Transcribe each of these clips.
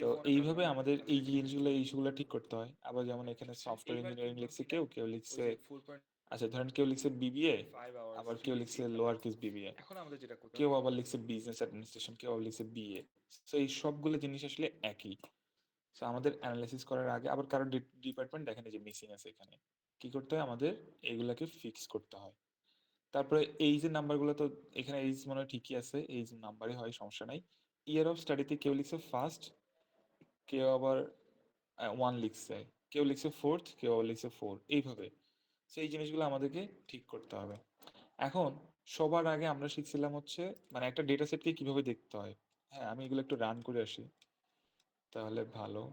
তো এইভাবে আমাদের এই জিনিসগুলো এইগুলো ঠিক করতে হয়। আবার যেমন এখানে সফটওয়্যার ইঞ্জিনিয়ারিং লিখছে, কেউ কেউ লিখছে, আচ্ছা ধরেন কেউ লিখছে বিবিএ, আবার কেউ লিখছে লোয়ার কেস বিবিএ, কেউ আবার লিখছে বিজনেস অ্যাডমিনিস্ট্রেশন, কেউ আবার লিখছে বিএ। তো এই সবগুলো জিনিস আসলে একই। তো আমাদের অ্যানালাইসিস করার আগে আবার কারো ডিপার্টমেন্ট দেখেন এই যে মিসিং আছে, এখানে কি করতে হয় আমাদের এইগুলাকে ফিক্স করতে হয়। তারপরে এই যে নাম্বারগুলো, তো এখানে এইজ মনে হয় ঠিকই আছে, এইজ নাম্বারই হয়, সমস্যা নাই। ইয়ার অফ স্টাডিতে কেউ লিখছে ফার্স্ট, কেউ আবার ওয়ান লিখছে, কেউ লিখছে ফোর্থ, কেউ আবার লিখছে ফোর, এইভাবে। তো এই জিনিসগুলো আমাদেরকে ঠিক করতে হবে। এখন সবার আগে আমরা শিখছিলাম হচ্ছে মানে একটা ডেটা সেটকে কিভাবে দেখতে হয়। হ্যাঁ, আমি এগুলো একটু রান করে আসি তাহলে ভালো।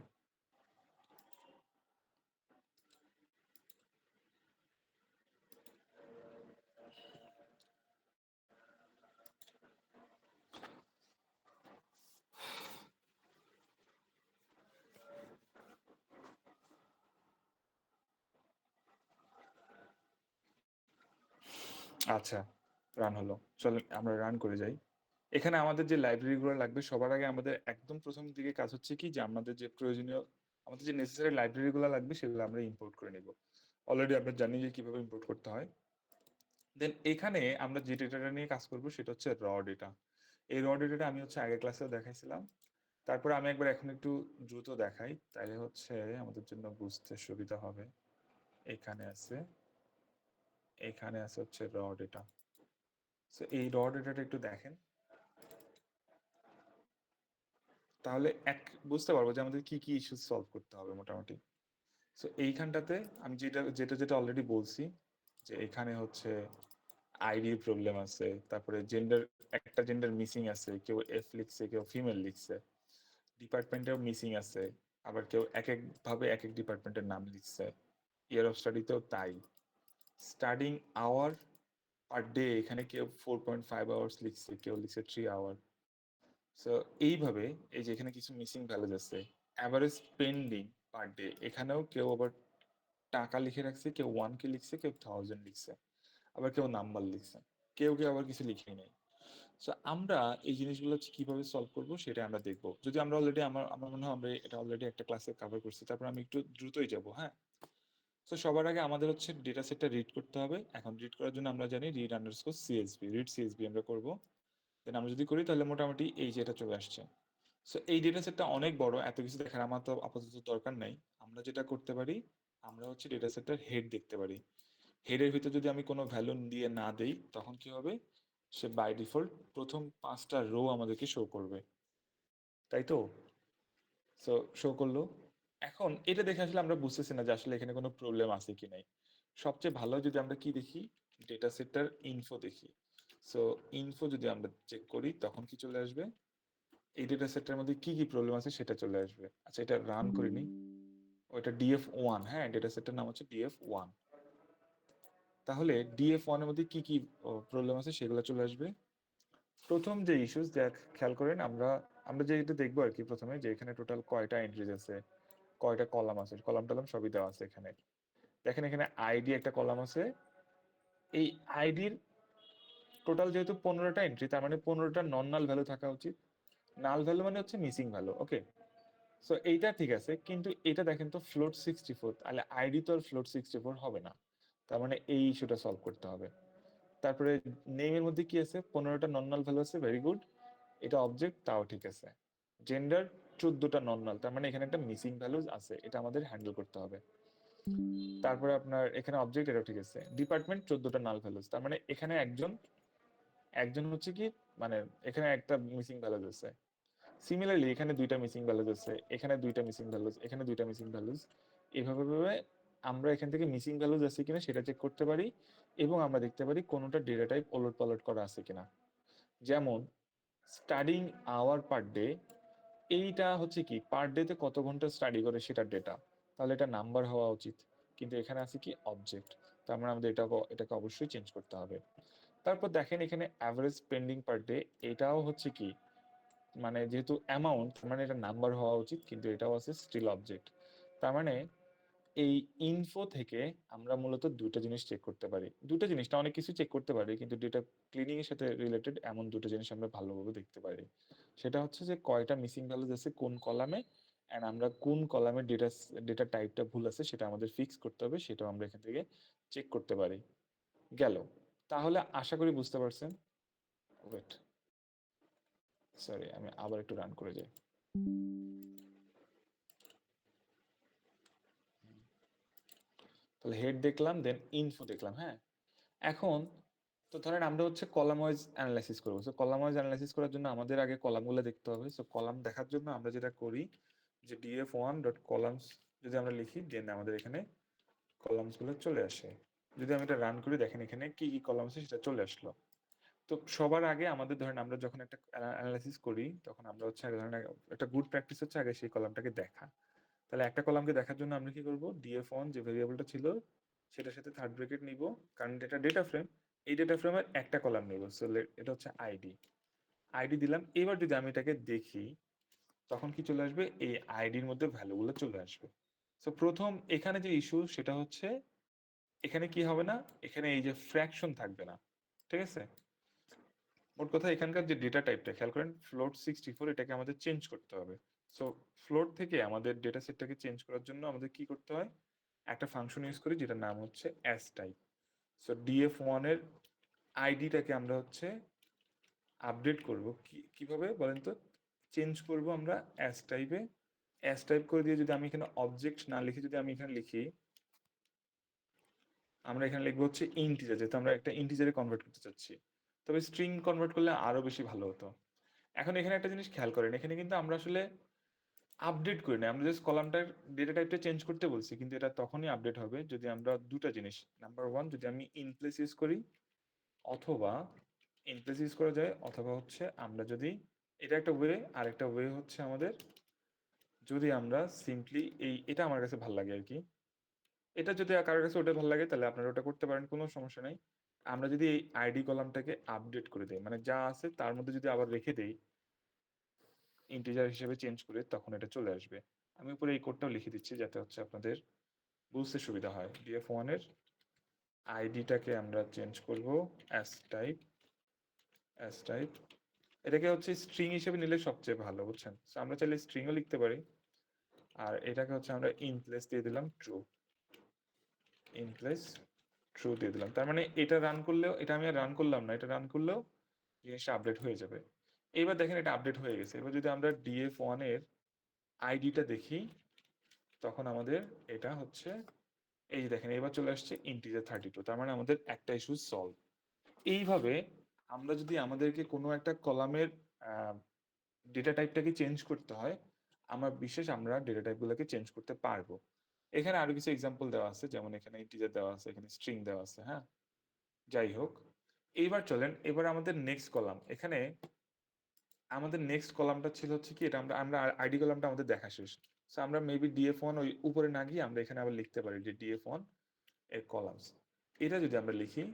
আচ্ছা, রান হলো, চলো আমরা রান করে যাই। এখানে আমাদের যে লাইব্রেরিগুলো লাগবে, সবার আগে আমাদের একদম প্রথম দিকে কাজ হচ্ছে কি, যে আমাদের যে প্রয়োজনীয়, আমাদের যে নেসেসারি লাইব্রেরিগুলো লাগবে সেগুলো আমরা ইম্পোর্ট করে নিব। অলরেডি আমরা জানি যে কিভাবে ইম্পোর্ট করতে হয়। দেন এখানে আমরা যে ডেটাটা নিয়ে কাজ করব সেটা হচ্ছে র ডেটা। এই র ডেটাটা আমি হচ্ছে আগের ক্লাসেও দেখাইছিলাম। তারপরে আমি একবার এখন একটু দ্রুত দেখাই, তাহলে হচ্ছে আমাদের জন্য বুঝতে সুবিধা হবে। এখানে আছে, এখানে আছে হচ্ছে র ডেটা। সো এই র ডেটাটা একটু দেখেন, তাহলে এক বুঝতে পারবো যে আমাদের কি কি ইস্যু সলভ করতে হবে মোটামুটি। সো এইখানটাতে আমি যেটা যেটা যেটা অলরেডি বলছি, যে এখানে হচ্ছে আইডির প্রবলেম আছে, তারপরে জেন্ডার, একটা জেন্ডার মিসিং আছে, কেউ এফ লিখছে, কেউ ফিমেল লিখছে, ডিপার্টমেন্টেও মিসিং আছে, আবার কেউ এক এক ভাবে এক এক ডিপার্টমেন্টের নাম লিখছে। ইয়ার অফ স্টাডিতেও তাই। স্টাডিং আওয়ার পার ডে, এখানে কেউ 4.5 আওয়ার্স লিখছে, কেউ লিখছে 3 আওয়ার। সো এইভাবে এই যে এখানে কিছু মিসিং ভ্যালুজ আছে। অ্যাভারেজ স্পেন্ডিং পার ডে, এখানেও কেউ আবার টাকা লিখে রাখছে, কেউ 1K লিখছে, কেউ 1000 লিখছে, আবার কেউ নাম্বার লিখছে, কেউ কেউ আবার কিছু লিখেই নাই। সো আমরা এই জিনিসগুলো হচ্ছে কিভাবে সলভ করব সেটা আমরা দেখবো। যদি আমরা অলরেডি, আমার আমার মনে হয় আমরা এটা অলরেডি একটা ক্লাসে কভার করছি, তারপর আমি একটু দ্রুতই যাব। হ্যাঁ, তো সবার আগে আমাদের হচ্ছে ডেটা সেটটা রিড করতে হবে। এখন রিড করার জন্য আমরা জানি read underscore CSV, read CSV আমরা করব। দেন আমরা যদি করি তাহলে মোটামুটি এই যে এটা চলে আসছে। সো এই ডেটা সেটটা অনেক বড়, এত কিছু দেখার আমার তো আপাতত দরকার নাই। আমরা যেটা করতে পারি, আমরা হচ্ছে ডেটা সেটটার হেড দেখতে পারি। হেডের ভিতর যদি আমি কোনো ভ্যালু দিয়ে না দেই, তখন কি হবে, সে বাই ডিফল্ট প্রথম 5টা রো আমাদেরকে শো করবে, তাই তো? সো শো করলো। এখন এটা দেখে আসলে আমরা বুঝতেছি না যে আসলে এখানে কোনো প্রবলেম আছে কি নাই। সবচেয়ে ভালো যদি আমরা কি দেখি, ডেটা সেটটার ইনফো দেখি। সো ইনফো যদি আমরা চেক করি তখন কি চলে আসবে, এই ডেটা সেটটার মধ্যে কি কি প্রবলেম আছে সেটা চলে আসবে। আচ্ছা, এটা রান করিনি, ওইটা ডিএফ 1, হ্যাঁ ডেটা সেটটার নাম হচ্ছে ডিএফ 1। তাহলে ডিএফ 1 এর মধ্যে কি কি প্রবলেম আছে সেগুলো চলে আসবে। প্রথম যে ইস্যুস দেখ, খেয়াল করেন, আমরা আমরা যে এটা দেখবো আর কি, প্রথমে যে এখানে টোটাল কয়টা এন্ট্রিজ আছে, কয়টা কলাম আছে, কলাম টলাম সবই দেওয়া আছে এখানে। দেখেন এখানে আইডি একটা কলাম আছে। এই আইডির টোটাল যেহেতু 15টা এন্ট্রি, তার মানে 15টা নন নাল ভ্যালু থাকা উচিত। নাল ভ্যালু মানে হচ্ছে মিসিং ভ্যালু, ওকে। সো এইটা ঠিক আছে, কিন্তু এটা দেখেন তো ফ্লোট 64, তাহলে আইডি তো আর ফ্লোট 64 হবে না। তার মানে এই ইস্যুটা সলভ করতে হবে। তারপরে নেমের মধ্যে কি আছে, 15টা নন নাল ভ্যালু আছে, ভেরি গুড। এটা অবজেক্ট, তাও ঠিক আছে। জেন্ডার 14টা নন নাল, তার মানে এখানে একটা মিসিং ভ্যালুজ আছে, এটা আমাদের হ্যান্ডেল করতে হবে। তারপরে আপনার এখানে অবজেক্ট, এটাও ঠিক আছে। ডিপার্টমেন্ট 14টা নাল ভ্যালুজ, তার মানে এখানে একজন একজন হচ্ছে কি, মানে এখানে একটা মিসিং ভ্যালুজ আছে। সিমিলারলি এখানে দুইটা মিসিং ভ্যালুজ আছে, এখানে দুইটা মিসিং ভ্যালুজ, এখানে দুইটা মিসিং ভ্যালুজ। এভাবে ভাবে আমরা এখান থেকে মিসিং ভ্যালুজ আছে কিনা সেটা চেক করতে পারি, এবং আমরা দেখতে পারি কোনোটা ডেটা টাইপ ওলট পালট করা আছে কিনা। যেমন স্টাডিং আওয়ার পার ডে, এইটা হচ্ছে কি পার ডে তে কত ঘন্টা স্টাডি করে সেটার ডেটা, তাহলে এটা নাম্বার হওয়া উচিত। কিন্তু এখানে আছে কি অবজেক্ট, তার মানে আমাদের এটাকে অবশ্যই চেঞ্জ করতে হবে। তারপর দেখেন এখানে অ্যাভারেজ স্পেন্ডিং পার ডে, এটাও হচ্ছে কি, মানে যেহেতু অ্যামাউন্ট, মানে এটা নাম্বার হওয়া উচিত, কিন্তু এটাও আছে স্টিল অবজেক্ট। তার মানে এই ইনফো থেকে আমরা মূলত দুটো জিনিস চেক করতে পারি। দুটো জিনিসটা অনেক কিছু চেক করতে পারি, কিন্তু ডেটা ক্লিনিং এর সাথে রিলেটেড এমন দুটো জিনিস আমরা ভালোভাবে দেখতে পারি। সেটা হচ্ছে যে কয়টা মিসিং ভ্যালুজ আছে কোন কলামে, অ্যান্ড আমরা কোন কলামের ডেটা টাইপটা ভুল আছে সেটা আমাদের ফিক্স করতে হবে, সেটাও আমরা এখান থেকে চেক করতে পারি। গেল। তাহলে আশা করি বুঝতে পারছেন। ওয়েট, সরি, আমি আবার একটু রান করে যাই। তাহলে হেড দেখলাম, দেন ইনফো দেখলাম। হ্যাঁ, এখন তো ধরেন আমরা হচ্ছে কলাম ওয়াইজ অ্যানালাইসিস করবো। সো কলাম ওয়াইজ অ্যানালাইসিস করার জন্য আমাদের আগে কলামগুলো দেখতে হবে। সো কলাম দেখার জন্য আমরা যেটা করি যে df1 ডট কলামস যদি আমরা লিখি, দেন আমাদের এখানে কলামস গুলো চলে আসে। যদি আমি এটা রান করি, দেখেন এখানে কি কি কলাম আছে সেটা চলে আসলো। তো সবার আগে আমাদের ধরেন আমরা যখন একটা অ্যানালাইসিস করি, তখন আমরা হচ্ছে আগে ধরেন একটা গুড প্র্যাকটিস হচ্ছে আগে সেই কলামটাকে দেখা। তাহলে একটা কলামকে দেখার জন্য আমরা কি করব, df1 যে ভেরিয়েবলটা ছিল সেটার সাথে থার্ড ব্র্যাকেট নিব, কারণ এটা ডেটা ফ্রেম, এই ডেটা ফ্রেমের একটা কলাম নিব। সো এটা হচ্ছে আইডি, আইডি দিলাম। এবার যদি আমি এটাকে দেখি, তখন কি চলে আসবে, এই আইডির মধ্যে ভ্যালুগুলো চলে আসবে। সো প্রথম এখানে যে ইস্যু সেটা হচ্ছে এখানে কি হবে না, এখানে এই যে ফ্র্যাকশন থাকবে না। ঠিক আছে, মোট কথা এখানকার যে ডেটা টাইপটা খেয়াল করেন, ফ্লোট 64, এটাকে আমাদের চেঞ্জ করতে হবে। সো ফ্লোট থেকে আমাদের ডেটা সেটটাকে চেঞ্জ করার জন্য আমাদের কি করতে হয়, একটা ফাংশন ইউজ করি যেটার নাম হচ্ছে অ্যাস টাইপ। সো df1 এর আইডিটাকে আমরা হচ্ছে আপডেট করব কিভাবে বলেন তো, চেঞ্জ করব আমরা অ্যাস টাইপে। অ্যাস টাইপ করে দিয়ে যদি আমি এখানে অবজেক্ট না লিখে যদি আমি এখানে লিখি, আমরা এখানে লিখবো হচ্ছে ইন্টিজার, যেহেতু আমরা একটা ইন্টিজারে কনভার্ট করতে চাচ্ছি। তবে স্ট্রিং কনভার্ট করলে আরো বেশি ভালো হতো। এখন এখানে একটা জিনিস খেয়াল করেন, এখানে কিন্তু আমরা আসলে আপডেট করি না, আমরা জাস্ট কলামটার ডেটা টাইপটা চেঞ্জ করতে বলছি, কিন্তু এটা তখনই আপডেট হবে যদি আমরা দুটা জিনিস, নাম্বার ওয়ান যদি আমি ইনপ্লেস ইউজ করি, অথবা ইনপ্লেস ইউজ করা যায়, অথবা হচ্ছে আমরা যদি, এটা একটা ওয়ে, আর একটা ওয়ে হচ্ছে আমাদের যদি আমরা সিম্পলি এটা আমার কাছে ভালো লাগে আর কি, এটা যদি কারোর কাছে ওটা ভালো লাগে তাহলে আপনারা ওটা করতে পারেন, কোনো সমস্যা নাই। আমরা যদি এই আইডি কলামটাকে আপডেট করে দেই, মানে যা আছে তার মধ্যে যদি আবার রেখে দেই ইন্টিজার হিসেবে চেঞ্জ করে, তখন এটা চলে আসবে। আমি উপরে এই কোডটাও লিখে দিচ্ছি যাতে হচ্ছে আপনাদের বুঝতে সুবিধা হয়। df1 এর আইডিটাকে আমরা চেঞ্জ করব অ্যাস টাইপ, এটাকে হচ্ছে স্ট্রিং হিসেবে নিলে সবচেয়ে ভালো, বুঝছেন। সো আমরা চাইলে স্ট্রিংও লিখতে পারি, আর এটাকে হচ্ছে আমরা ইনপ্লেস দিয়ে দিলাম ট্রু, ইনপ্লেস ট্রু দিয়ে দিলাম। তার মানে এটা রান করলেও, এটা আমি আর রান করলাম না, এটা রান করলেও জিনিসটা আপডেট হয়ে যাবে। এবার দেখেন এটা আপডেট হয়ে গেছে। এবার যদি আমরা df1 এর আইডিটা দেখি, তখন আমাদের এটা হচ্ছে, এই যে দেখেন এবার চলে আসছে ইন্টিজার 32, তার মানে আমাদের একটা ইস্যু সলভ। এইভাবে আমরা যদি আমাদেরকে কোনো একটা কলামের ডেটা টাইপটাকে চেঞ্জ করতে হয়, আমার বিশেষ আমরা ডেটা টাইপগুলোকে চেঞ্জ করতে পারবো। এখানে আরো কিছু এক্সাম্পল দেওয়া আছে, যেমন এখানে ইন্টিজার দেওয়া আছে, এখানে স্ট্রিং দেওয়া আছে। হ্যাঁ, যাই হোক, এইবার চলেন, এবার আমাদের নেক্সট কলাম, এখানে আমাদের নেক্সট কলামটা ছিল হচ্ছে কি, এটা আমরা আমরা আইডি কলামটা আমাদের দেখা শেষ। সো আমরা মেবি df1 ওই উপরে না গিয়ে আমরা এখানে আবার লিখতে পারি যে df1 এর কলামস, এটা যদি আমরা লিখি,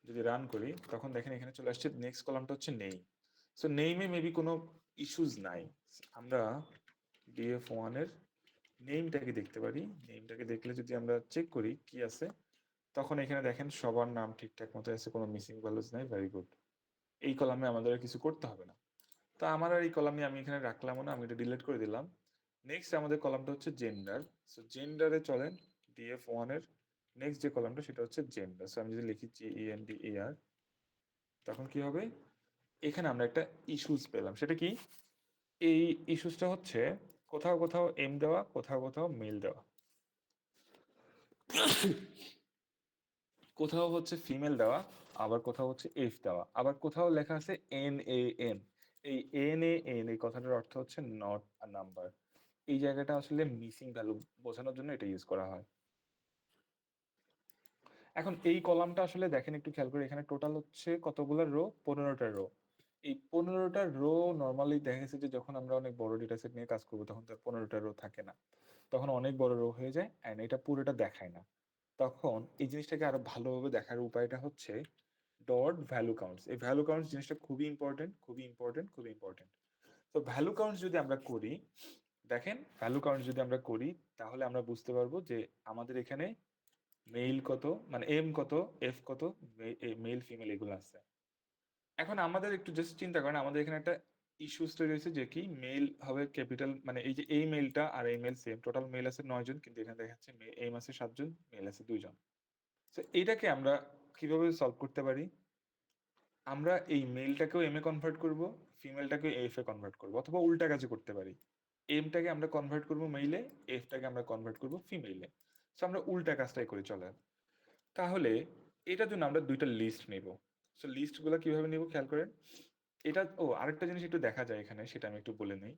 যদি রান করি, তখন দেখেন এখানে চলে আসছে নেক্সট কলামটা হচ্ছে নেই। সো নেইমে মেবি কোনো ইস্যুস নাই। আমরা df1 এর নেমটাকে দেখতে পারি, নেমটাকে দেখলে যদি আমরা চেক করি কি আছে, তখন এখানে দেখেন সবার নাম ঠিকঠাক মতো আছে, কোনো মিসিং ভ্যালুস নাই, ভেরি গুড। এই কলামে আমাদের আর কিছু করতে হবে না। তো আমার আর এই কলামে আমি এখানে রাখলাম না, আমি এটা ডিলিট করে দিলাম। নেক্সট আমাদের কলামটা হচ্ছে জেন্ডার। সো জেন্ডারে চলেন, df1 এর নেক্সট যে কলামটা সেটা হচ্ছে জেন্ডার। সো আমি যদি লিখি GENDER, তখন কি হবে, এখানে আমরা একটা ইস্যুস পেলাম। সেটা কি, এই ইস্যুসটা হচ্ছে কোথাও কোথাও এম দেওয়া, কোথাও কোথাও মেল দেওয়া, কোথাও হচ্ছে ফিমেল দেওয়া, আবার কোথাও হচ্ছে এফ দেওয়া, আবার কোথাও লেখা আছে NaN। এই NaN এই কথাটার অর্থ হচ্ছে নট আ নাম্বার। এই জায়গাটা আসলে মিসিং ভ্যালু বোঝানোর জন্য এটা ইউজ করা হয়। এখন এই কলামটা আসলে দেখেন একটু খেয়াল করে, এখানে টোটাল হচ্ছে কতগুলো রো, 15টা রো। এই 15টা রো নর্মালি দেখা গেছে যে যখন আমরা অনেক বড় ডেটা সেট নিয়ে কাজ করবো, তখন তার 15টা রো থাকে না, তখন অনেক বড় রো হয়ে যায়, অ্যান্ড এটা পুরোটা দেখায় না। তখন এই জিনিসটাকে আরো ভালোভাবে দেখার উপায়টা হচ্ছে ডট ভ্যালু কাউন্টস। এই ভ্যালু কাউন্টস জিনিসটা খুবই ইম্পর্টেন্ট, খুবই ইম্পর্টেন্ট, খুবই ইম্পর্টেন্ট। তো ভ্যালু কাউন্টস যদি আমরা করি, দেখেন ভ্যালু কাউন্টস যদি আমরা করি, তাহলে আমরা বুঝতে পারবো যে আমাদের এখানে মেইল কত, মানে এম কত, এফ কত, মেল ফিমেল এগুলো আছে। এখন আমাদের একটু জাস্ট চিন্তা করেন, আমাদের এখানে একটা ইস্যুস তৈরি হয়েছে যে কি মেল হবে ক্যাপিটাল, মানে এই যে এই মেলটা আর এই মেল সেম, টোটাল মেল আছে 9 জন, কিন্তু এখানে দেখা যাচ্ছে এম আছে 7 জন, মেল আছে 2 জন। তো এটাকে আমরা কিভাবে সলভ করতে পারি? আমরা এই মেলটাকেও এম এ কনভার্ট করব, ফিমেলটাকেও এফ এ কনভার্ট করব, অথবা উল্টা কাজে করতে পারি। এমটাকে আমরা কনভার্ট করব মেইলে, এফটাকে আমরা কনভার্ট করব ফিমেইলে। সো আমরা উল্টা কাজটাই করে চলে। তাহলে এটার জন্য আমরা দুইটা লিস্ট নেব। সো লিস্টগুলো কিভাবে নেব খেয়াল করেন। এটা আরেকটা জিনিস একটু দেখা যায় এখানে, সেটা আমি একটু বলে নেই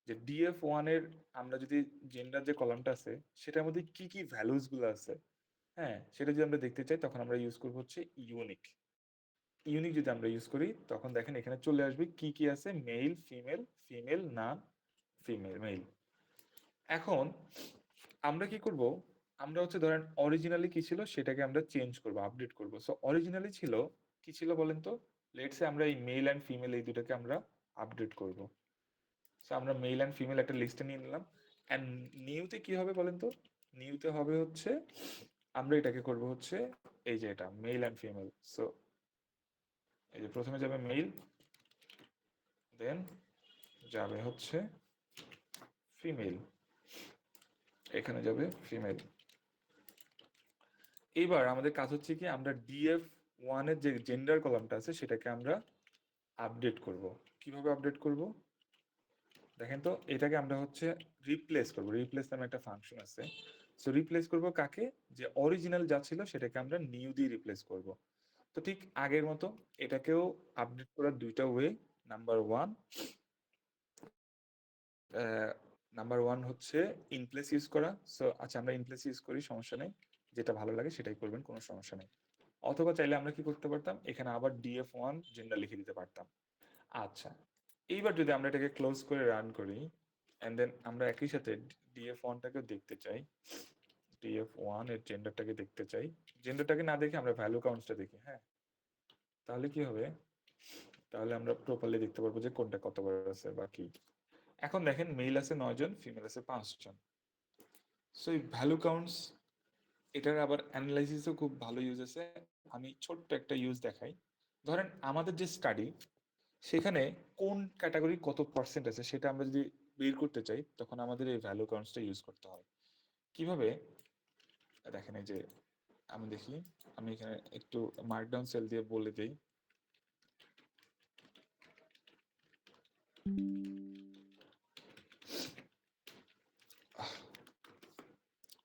যে DF1 এর আমরা যদি জেন্ডার যে কলামটা আছে সেটার মধ্যে কি কি ভ্যালুস গুলো আছে, হ্যাঁ সেটা যদি আমরা দেখতে চাই তখন আমরা ইউজ করব হচ্ছে ইউনিক। ইউনিক যদি আমরা ইউজ করি তখন দেখেন এখানে চলে আসবে কি কি আছে, মেল, ফিমেল, ফিমেল, নান, ফিমেল, মেল। এখন আমরা কি করব, আমরা হচ্ছে ধরেন অরিজিনালি কি ছিল সেটাকে আমরা চেঞ্জ করব, আপডেট করব। সো অরিজিনালি ছিল কি ছিল বলেন তো, লেটস সে আমরা এই মেল এন্ড ফিমেল এই দুটোকে আমরা আপডেট করব। সো আমরা মেল এন্ড ফিমেল একটা লিস্টে নিয়ে নিলাম। এন্ড নিউতে কি হবে বলেন তো, নিউতে হবে হচ্ছে আমরা এটাকে করব হচ্ছে এই যে এটা মেল এন্ড ফিমেল। সো এই যে প্রথমে যাবে মেল, দেন যাবে হচ্ছে ফিমেল, এখানে যাবে ফিমেল। এইবার আমাদের কাজ হচ্ছে কি আমরা DF1 এর যে জেন্ডার কলামটা আছে সেটাকে আমরা আপডেট করব। কিভাবে আপডেট করব দেখেন তো, এটাকে আমরা হচ্ছে রিপ্লেস করব। রিপ্লেস নামে একটা ফাংশন আছে। সো রিপ্লেস করব কাকে, যে অরিজিনাল যা ছিল সেটাকে আমরা নিউ দিয়ে রিপ্লেস করব। তো ঠিক আগের মতো এটাকেও আপডেট করার দুইটা way. Number one, number one হচ্ছে ইনপ্লেস ইউজ করা। সো আচ্ছা আমরা ইনপ্লেস ইউজ করি, সমস্যা নেই, যেটা ভালো লাগে সেটাই করবেন, কোনো সমস্যা নেই। অথবা চাইলে আমরা কি করতে পারতাম, এখানে আবার DF1 জেন্ডার লিখে দিতে পারতাম। আচ্ছা, এইবার যদি আমরা এটাকে ক্লোজ করে রান করি এন্ড দেন আমরা একই সাথে DF1টাকে দেখতে চাই, DF1 এর জেন্ডারটাকে দেখতে চাই, জেন্ডারটাকে না দেখে আমরা ভ্যালু কাউন্টসটা দেখি, হ্যাঁ তাহলে কি হবে, তাহলে আমরা প্রপারলি দেখতে পারবো যে কোনটা কতবার আছে বা কি। এখন দেখেন মেল আছে 9 জন, ফিমেল আছে 5 জন। সো এই ভ্যালু কাউন্টস এটার আবার অ্যানালাইসিসও খুব ভালো ইউজ আছে। আমি ছোট্ট একটা ইউজ দেখাই। ধরেন আমাদের যে স্টাডি সেখানে কোন ক্যাটাগরি কত পার্সেন্ট আছে সেটা আমরা যদি বের করতে চাই তখন আমাদের এই ভ্যালু কাউন্টসটা ইউজ করতে হয়। কিভাবে দেখেন, এই যে আমি দেখি, আমি এখানে একটু মার্কডাউন সেল দিয়ে বলে দিই।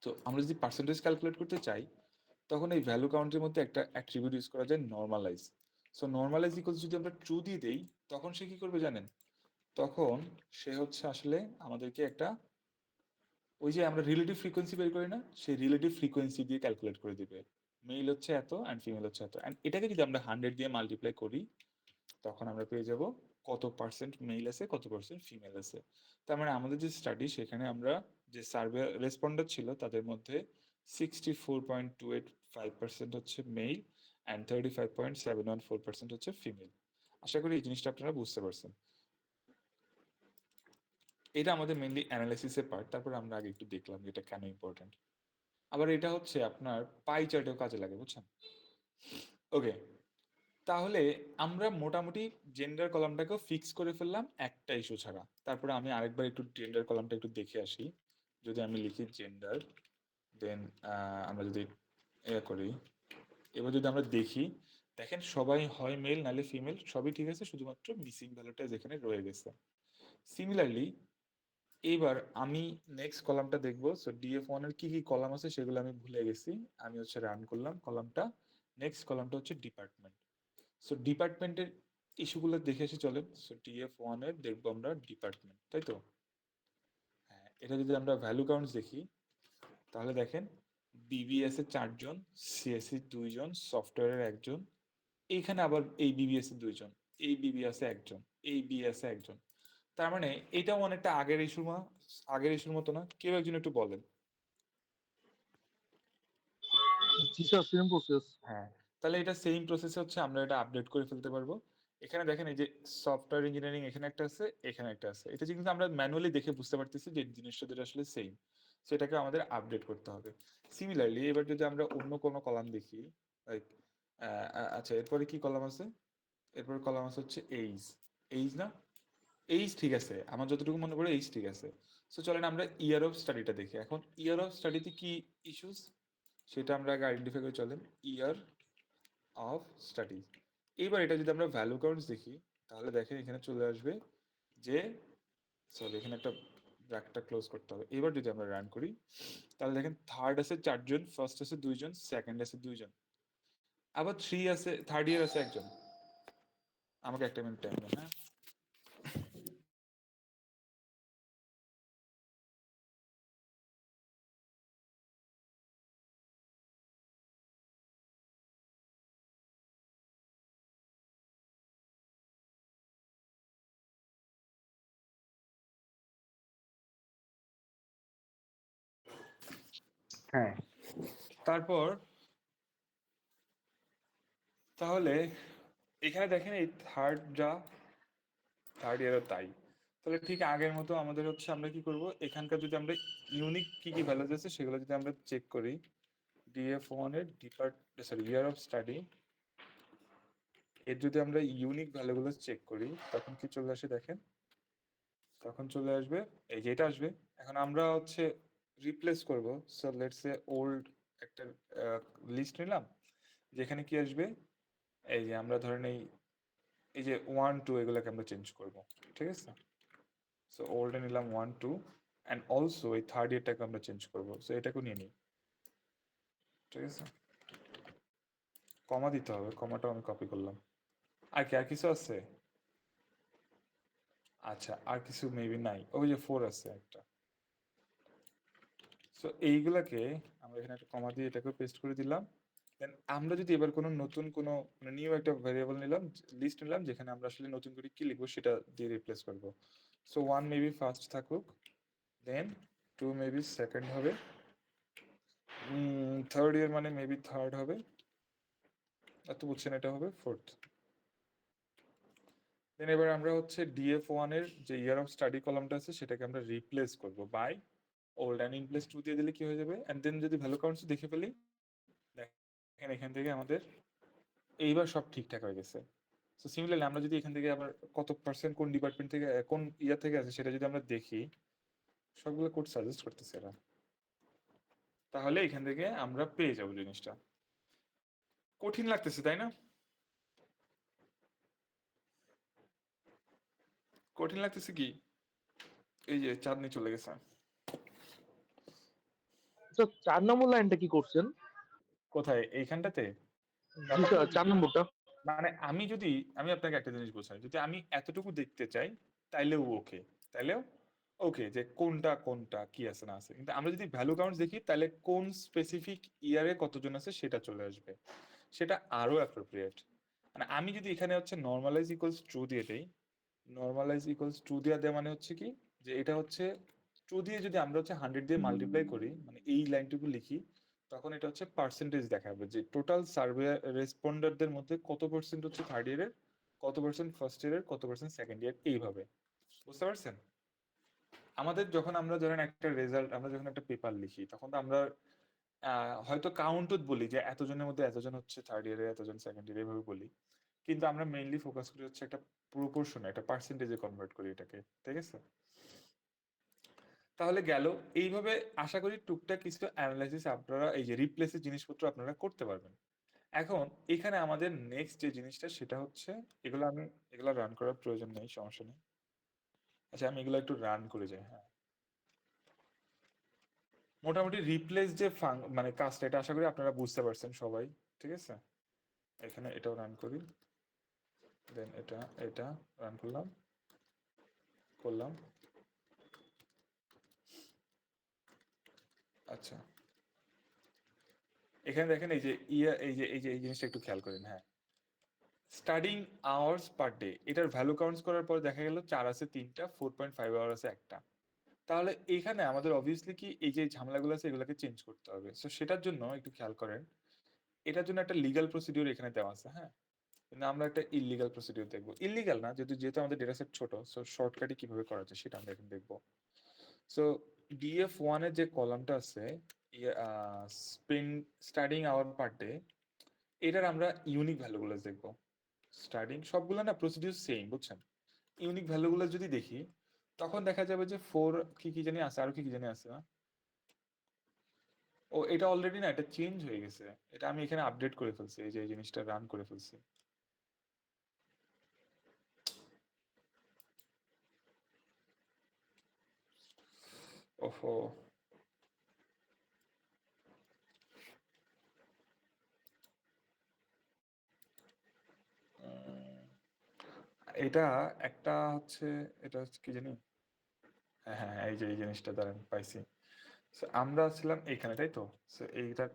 তো আমরা যদি পার্সেন্টেজ ক্যালকুলেট করতে চাই তখন এই ভ্যালু কাউন্টের মধ্যে একটা অ্যাট্রিবিউট ইউজ করা যায় নর্মালাইজ। সো নর্মালাইজ ইকুয়ালস যদি আমরা ট্রু দিয়ে দেই তখন সে কি করবে জানেন, তখন সে হচ্ছে আসলে আমাদেরকে একটা ওই যে আমরা রিলেটিভ ফ্রিকোয়েন্সি বের করি না, সেই রিলেটিভ ফ্রিকোয়েন্সি দিয়ে ক্যালকুলেট করে দিবে। মেল হচ্ছে এত অ্যান্ড ফিমেল হচ্ছে এত, অ্যান্ড এটাকে যদি আমরা 100 দিয়ে মাল্টিপ্লাই করি তখন আমরা পেয়ে যাব কত পার্সেন্ট মেল আছে কত পার্সেন্ট ফিমেল আছে। তার মানে আমাদের যে স্টাডি সেখানে আমরা যে সার্ভে রেসপন্ডার ছিল তাদের মধ্যে 64.285% হচ্ছে মেল অ্যান্ড 35.714% হচ্ছে ফিমেল। আশা করি এই জিনিসটা আপনারা বুঝতে পারছেন। এটা আমাদের মেইনলি অ্যানালাইসিসের পার্ট, তারপর আমরা আগে একটু দেখলাম যে এটা কেন ইম্পর্টেন্ট। আবার এটা হচ্ছে আপনার পাই চার্টেও কাজে লাগে, বুঝছেন। ওকে, তাহলে আমরা মোটামুটি জেন্ডার কলামটাকেও ফিক্স করে ফেললাম একটা ইস্যু ছাড়া। তারপরে আমি আরেকবার একটু জেন্ডার কলামটা একটু দেখে আসি। যদি আমি লিখি জেন্ডার, দেন আমরা যদি করি, এবার যদি আমরা দেখি, দেখেন সবাই হয় মেল নাহলে ফিমেল, সবই ঠিক আছে, শুধুমাত্র মিসিং ভ্যালুটা যেখানে রয়ে গেছে। সিমিলারলি এইবার আমি নেক্সট কলামটা দেখবো। সো DF1 এর কি কি কলাম আছে সেগুলো আমি ভুলে গেছি, আমি হচ্ছে রান করলাম কলামটা। নেক্সট কলামটা হচ্ছে ডিপার্টমেন্ট। সো ডিপার্টমেন্টের ইস্যুগুলো দেখে এসে চলেন। সো DF1 এর দেখবো আমরা ডিপার্টমেন্ট, তাই তো। হ্যাঁ, এটা যদি আমরা ভ্যালু কাউন্টস দেখি তাহলে দেখেন BBS এর 4 জন, CSE 2 জন, সফটওয়্যারের 1 জন, এইখানে আবার এই BBS এর 2 জন, এই BBS এ 1 জন, এই BS এ 1 জন। তার মানে এটাও অনেকটা আগের ইস্যুর মতো না? কেউ একজন একটু বলেন। জি স্যার, সেম প্রসেস। হ্যাঁ, তাহলে এটা সেম প্রসেসে হচ্ছে আমরা এটা আপডেট করে ফেলতে পারবো। এখানে দেখেন এই যে সফটওয়্যার ইঞ্জিনিয়ারিং এখানে একটা আছে, এখানে একটা আছে, এটা কিন্তু আমরা ম্যানুয়ালি দেখে বুঝতে পারতেছি যে জিনিসটা যেটা আসলে সেম, সেটাকে আমাদের আপডেট করতে হবে। সিমিলারলি এবার যদি আমরা অন্য কোনো কলাম দেখি, লাইক আচ্ছা এরপরে কি কলাম আছে, এরপরে কলাম আছে হচ্ছে এইজ। এইজ না, এইজ ঠিক আছে, আমার যতটুকু মনে পড়ে এইজ ঠিক আছে। সো চলেন আমরা ইয়ার অফ স্টাডিটা দেখি। এখন ইয়ার অফ স্টাডিতে কি ইস্যুস সেটা আমরা আগে আইডেন্টিফাই করে চলেন। ইয়ার অফ স্টাডি, এইবার এটা যদি আমরা ভ্যালু কাউন্টস দেখি তাহলে দেখেন এখানে চলে আসবে যে, সরি এখানে একটা ব্র্যাকেটটা ক্লোজ করতে হবে। এবার যদি আমরা রান করি তাহলে দেখেন থার্ড আছে 4 জন, ফার্স্ট আছে 2 জন, সেকেন্ড আছে 2 জন, আবার থ্রি আছে, থার্ড ইয়ার আছে 1 জন। আমাকে একটা মিনিট টাইম দেন, হ্যাঁ। হ্যাঁ, তারপর তাহলে এখানে দেখেন এই থার্ড ইয়ারও তাই। তাহলে ঠিক আগের মতো আমাদের হচ্ছে আমরা কি করব, এখানকার যদি আমরা ইউনিক কি কি ভ্যালুজ আছে সেগুলো যদি আমরা চেক করি, DF1 এর ইয়ার অফ স্টাডি এর যদি আমরা ইউনিক ভ্যালুগুলো চেক করি তখন কি চলে আসে দেখেন, তখন চলে আসবে এই যে এটা আসবে। এখন আমরা হচ্ছে রিপ্লেস করব। সো লেটস সে ওল্ড একটা লিস্ট নিলাম, যেখানে কি আসবে, এই যে আমরা ধরেন এই যে 1 2 এগুলোকে আমরা চেঞ্জ করব, ঠিক আছে। সো ওল্ডে নিলাম 1 2, অ্যান্ড অলসো এই থার্ড ইয়ারটাকে আমরা চেঞ্জ করব। সো এটাকেও নিয়ে নিই, ঠিক আছে। কমা দিতে হবে, কমাটাও আমি কপি করলাম। আর কিছু আছে? আচ্ছা, আর কিছু মেবি নাই, ওই যে 4 আছে একটা। সো এইগুলাকে আমরা এখানে একটা কমা দিয়ে এটাকে পেস্ট করে দিলাম। দেন আমরা যদি এবার কোনো নতুন কোনো নিউ একটা ভ্যারিয়েবল নিলাম, লিস্ট নিলাম, যেখানে আমরা আসলে নতুন করে কি লিখবো সেটা দিয়ে রিপ্লেস করব। সো 1 মেবি ফার্স্ট থাকুক, দেন 2 মেবি সেকেন্ড হবে, থার্ড ইয়ার মানে মেবি থার্ড হবে, এত বুঝছেন, এটা হবে ফোর্থ। দেন এবার আমরা হচ্ছে DF1 এর যে ইয়ার অফ স্টাডি কলামটা আছে সেটাকে আমরা রিপ্লেস করব by old, and in place 2 দিয়ে দিলে কি হয়ে যাবে, এন্ড দেন যদি ভ্যালু কাউন্টস দেখে ফেলি, দেখেন এখান থেকে আমাদের এইবার সব ঠিকঠাক হয়ে গেছে। সো সিমিলারলি আমরা যদি এখান থেকে আবার কত পার্সেন্ট কোন ডিপার্টমেন্ট থেকে কোন ইয়ার থেকে আছে সেটা যদি আমরা দেখি, সবগুলো কোড সাজেস্ট করতেছে এরা, তাহলে এখান থেকে আমরা পেয়ে যাবো জিনিসটা। কঠিন লাগতেছে তাই না? কঠিন লাগতেছে কি? এই যে চাঁদনি চলে গেছে। আচ্ছা 4 নম্বর লাইনটা কি করছেন? কোথায়? এইখানটাতে? জি স্যার, 4 নম্বরটা। মানে আমি আপনাকে একটা জিনিস বোঝাই, যদি আমি এতটুকু দেখতে চাই তাইলেও ওকে, তাইলেও ওকে যে কোনটা কোনটা কি আছে না আছে, কিন্তু আমরা যদি ভ্যালু কাউন্ট দেখি তাহলে কোন স্পেসিফিক ইয়ারে কতজন আছে সেটা চলে আসবে, সেটা আরো অ্যাপ্রোপ্রিয়েট। মানে আমি যদি এখানে হচ্ছে নর্মালাইজ ইকুয়ালস ট্রু দিয়ে দেই, নর্মালাইজ ইকুয়ালস ট্রু দিয়ে দেওয়া মানে হচ্ছে কি, যে এটা হচ্ছে ট্রু দিয়ে যদি আমরা হচ্ছে 100 দিয়ে মাল্টিপ্লাই করি, মানে এই লাইনটুকু লিখি, তখন এটা হচ্ছে পার্সেন্টেজ দেখাবে যে টোটাল সার্ভে রেসপন্ডারদের মধ্যে কত পার্সেন্ট হচ্ছে থার্ড ইয়ারের, কত পার্সেন্ট ফার্স্ট ইয়ারের, কত পার্সেন্ট সেকেন্ড ইয়ার, এইভাবে। বুঝতে পারছেন? আমাদের যখন আমরা ধরেন একটা রেজাল্ট, আমরা যখন একটা পেপার লিখি তখন তো আমরা হয়তো কাউন্টও বলি যে এতজনের মধ্যে এতজন হচ্ছে থার্ড ইয়ারে, এতজন সেকেন্ড ইয়ারে, এভাবে বলি। কিন্তু আমরা মেইনলি ফোকাস করি হচ্ছে একটা প্রপোর্শন, একটা পার্সেন্টেজে কনভার্ট করি এটাকে, ঠিক আছে। তাহলে গেল এইভাবে। আশা করি টুকটাক কিছু অ্যানালাইসিস আপনারা এই যে রিপ্লেসের জিনিসপত্র আপনারা করতে পারবেন। এখন এখানে আমাদের নেক্সট যে জিনিসটা সেটা হচ্ছে, এগুলো রান করার প্রয়োজন নেই, সমস্যা নেই। আচ্ছা আমি এগুলো একটু রান করে যাই, হ্যাঁ। মোটামুটি রিপ্লেস যে মানে কাজটা, এটা আশা করি আপনারা বুঝতে পারছেন সবাই, ঠিক আছে। এখানে এটাও রান করি, দেন এটা রান করলাম। আচ্ছা, এখানে দেখেন এই যে এই জিনিসটা একটু খেয়াল করেন, হ্যাঁ। স্টাডিং আওয়ার্স পার ডে, এটার ভ্যালু কাউন্টস করার পর দেখা গেল 4 আছে 3টা, 4.5 আওয়ার আছে একটা। তাহলে এখানে আমাদের অবভিয়াসলি কি এই যে ঝামেলাগুলো আছে এগুলোকে চেঞ্জ করতে হবে। সো সেটার জন্য একটু খেয়াল করেন, এটার জন্য একটা লিগ্যাল প্রসিডিউর এখানে দেওয়া আছে, হ্যাঁ। কিন্তু আমরা একটা ইললিগাল প্রসিডিউর দেখবো, ইললিগাল না, যেহেতু আমাদের ডেটা সেট ছোট, সো শর্টকাটে কিভাবে করা যায় সেটা আমরা এখন দেখবো। সো DF1 এর যে কলামটা আছে, spin studying hour per day, এটার আমরা ইউনিক ভ্যালুগুলো দেখবো। স্টার্টিং সবগুলো না প্রসিডিউর সেম, বুঝছেন। ইউনিক ভ্যালুগুলো যদি দেখি, তখন দেখা যাবে যে 4 কি কি জানি আছে, আরো কি কি জানি আছে না? ও এটা অলরেডি না, এটা চেঞ্জ হয়ে গেছে। এটা আমি এখানে আপডেট করে ফেলছি, এই যে এই জিনিসটা রান করে ফেলছি। ওহো, এটা একটা হচ্ছে, এটা হচ্ছে কি জানি, হ্যাঁ হ্যাঁ হ্যাঁ, এই যে এই জিনিসটা দাঁড়ান পাইছি। So, আমরা ছিলাম এইখানে, তাই তো? So, এইটার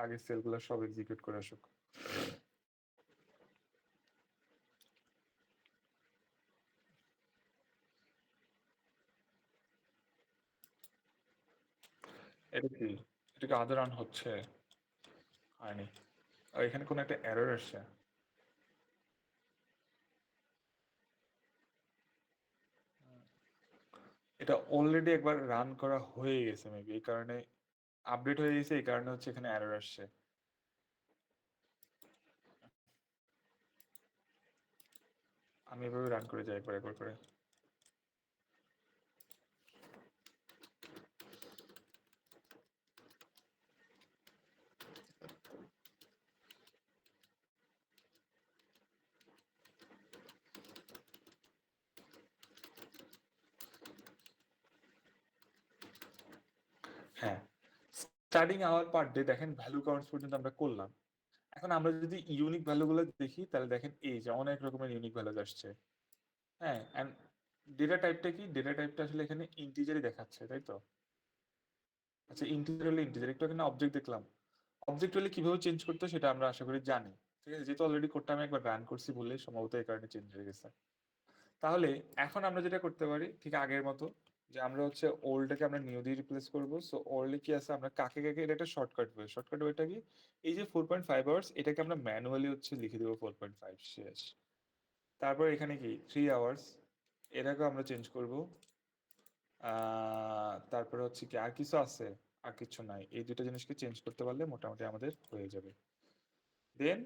আগের সেলগুলো সব এক্সিকিউট করে আসুক। এটা কি, এটা কি আদৌ রান হচ্ছে? হয়নি। আর এখানে কোনো একটা এরর আসছে। এটা অলরেডি একবার রান করা হয়ে গেছে মেবি, এই কারণে আপডেট হয়ে গেছে, এই কারণে হচ্ছে এখানে এরর আসছে। আমি এভাবে রান করে যাই একবার একবার করে। হ্যাঁ, স্টার্টিং আওয়ার পার ডে দেখেন ভ্যালু কাউন্টস পর্যন্ত আমরা করলাম। এখন আমরা যদি ইউনিক ভ্যালুগুলো দেখি, তাহলে দেখেন এই যে অনেক রকমের ইউনিক ভ্যালু আসছে। হ্যাঁ, এন্ড ডেটা টাইপটা কি, ডেটা টাইপটা আসলে এখানে ইন্টিজারই দেখাচ্ছে, তাই তো? আচ্ছা, ইন্টিজার হলে ইন্টিজার, একটু আগে না অবজেক্ট দেখলাম। অবজেক্ট হলে কিভাবে চেঞ্জ করতে হয় সেটা আমরা আশা করি জানি। ঠিক আছে, যেহেতু অলরেডি কোডটা আমি একবার রান করছি বলে সম্ভবত এই কারণে চেঞ্জ হয়ে গেছে। তাহলে এখন আমরা যেটা করতে পারি ঠিক আগের মতো, যে আমরা হচ্ছে ওল্ডটাকে আমরা নিউ দিয়ে রিপ্লেস করবো। সো ওল্ডে কি আছে, আমরা কাকে কাকে, এটা একটা শর্টকাট ওয়ে। শর্টকাট ওয়েটা কি, এই যে 4.5 আওয়ার্স, এটাকে আমরা ম্যানুয়ালি হচ্ছে লিখে দেবো 4.5 শেষ। তারপর এখানে কি 3 আওয়ার্স, এটাকে আমরা চেঞ্জ করব। তারপরে হচ্ছে কি আর কিছু আছে? আর কিছু নাই, এই দুটো জিনিসকে চেঞ্জ করতে পারলে মোটামুটি আমাদের হয়ে যাবে। দেন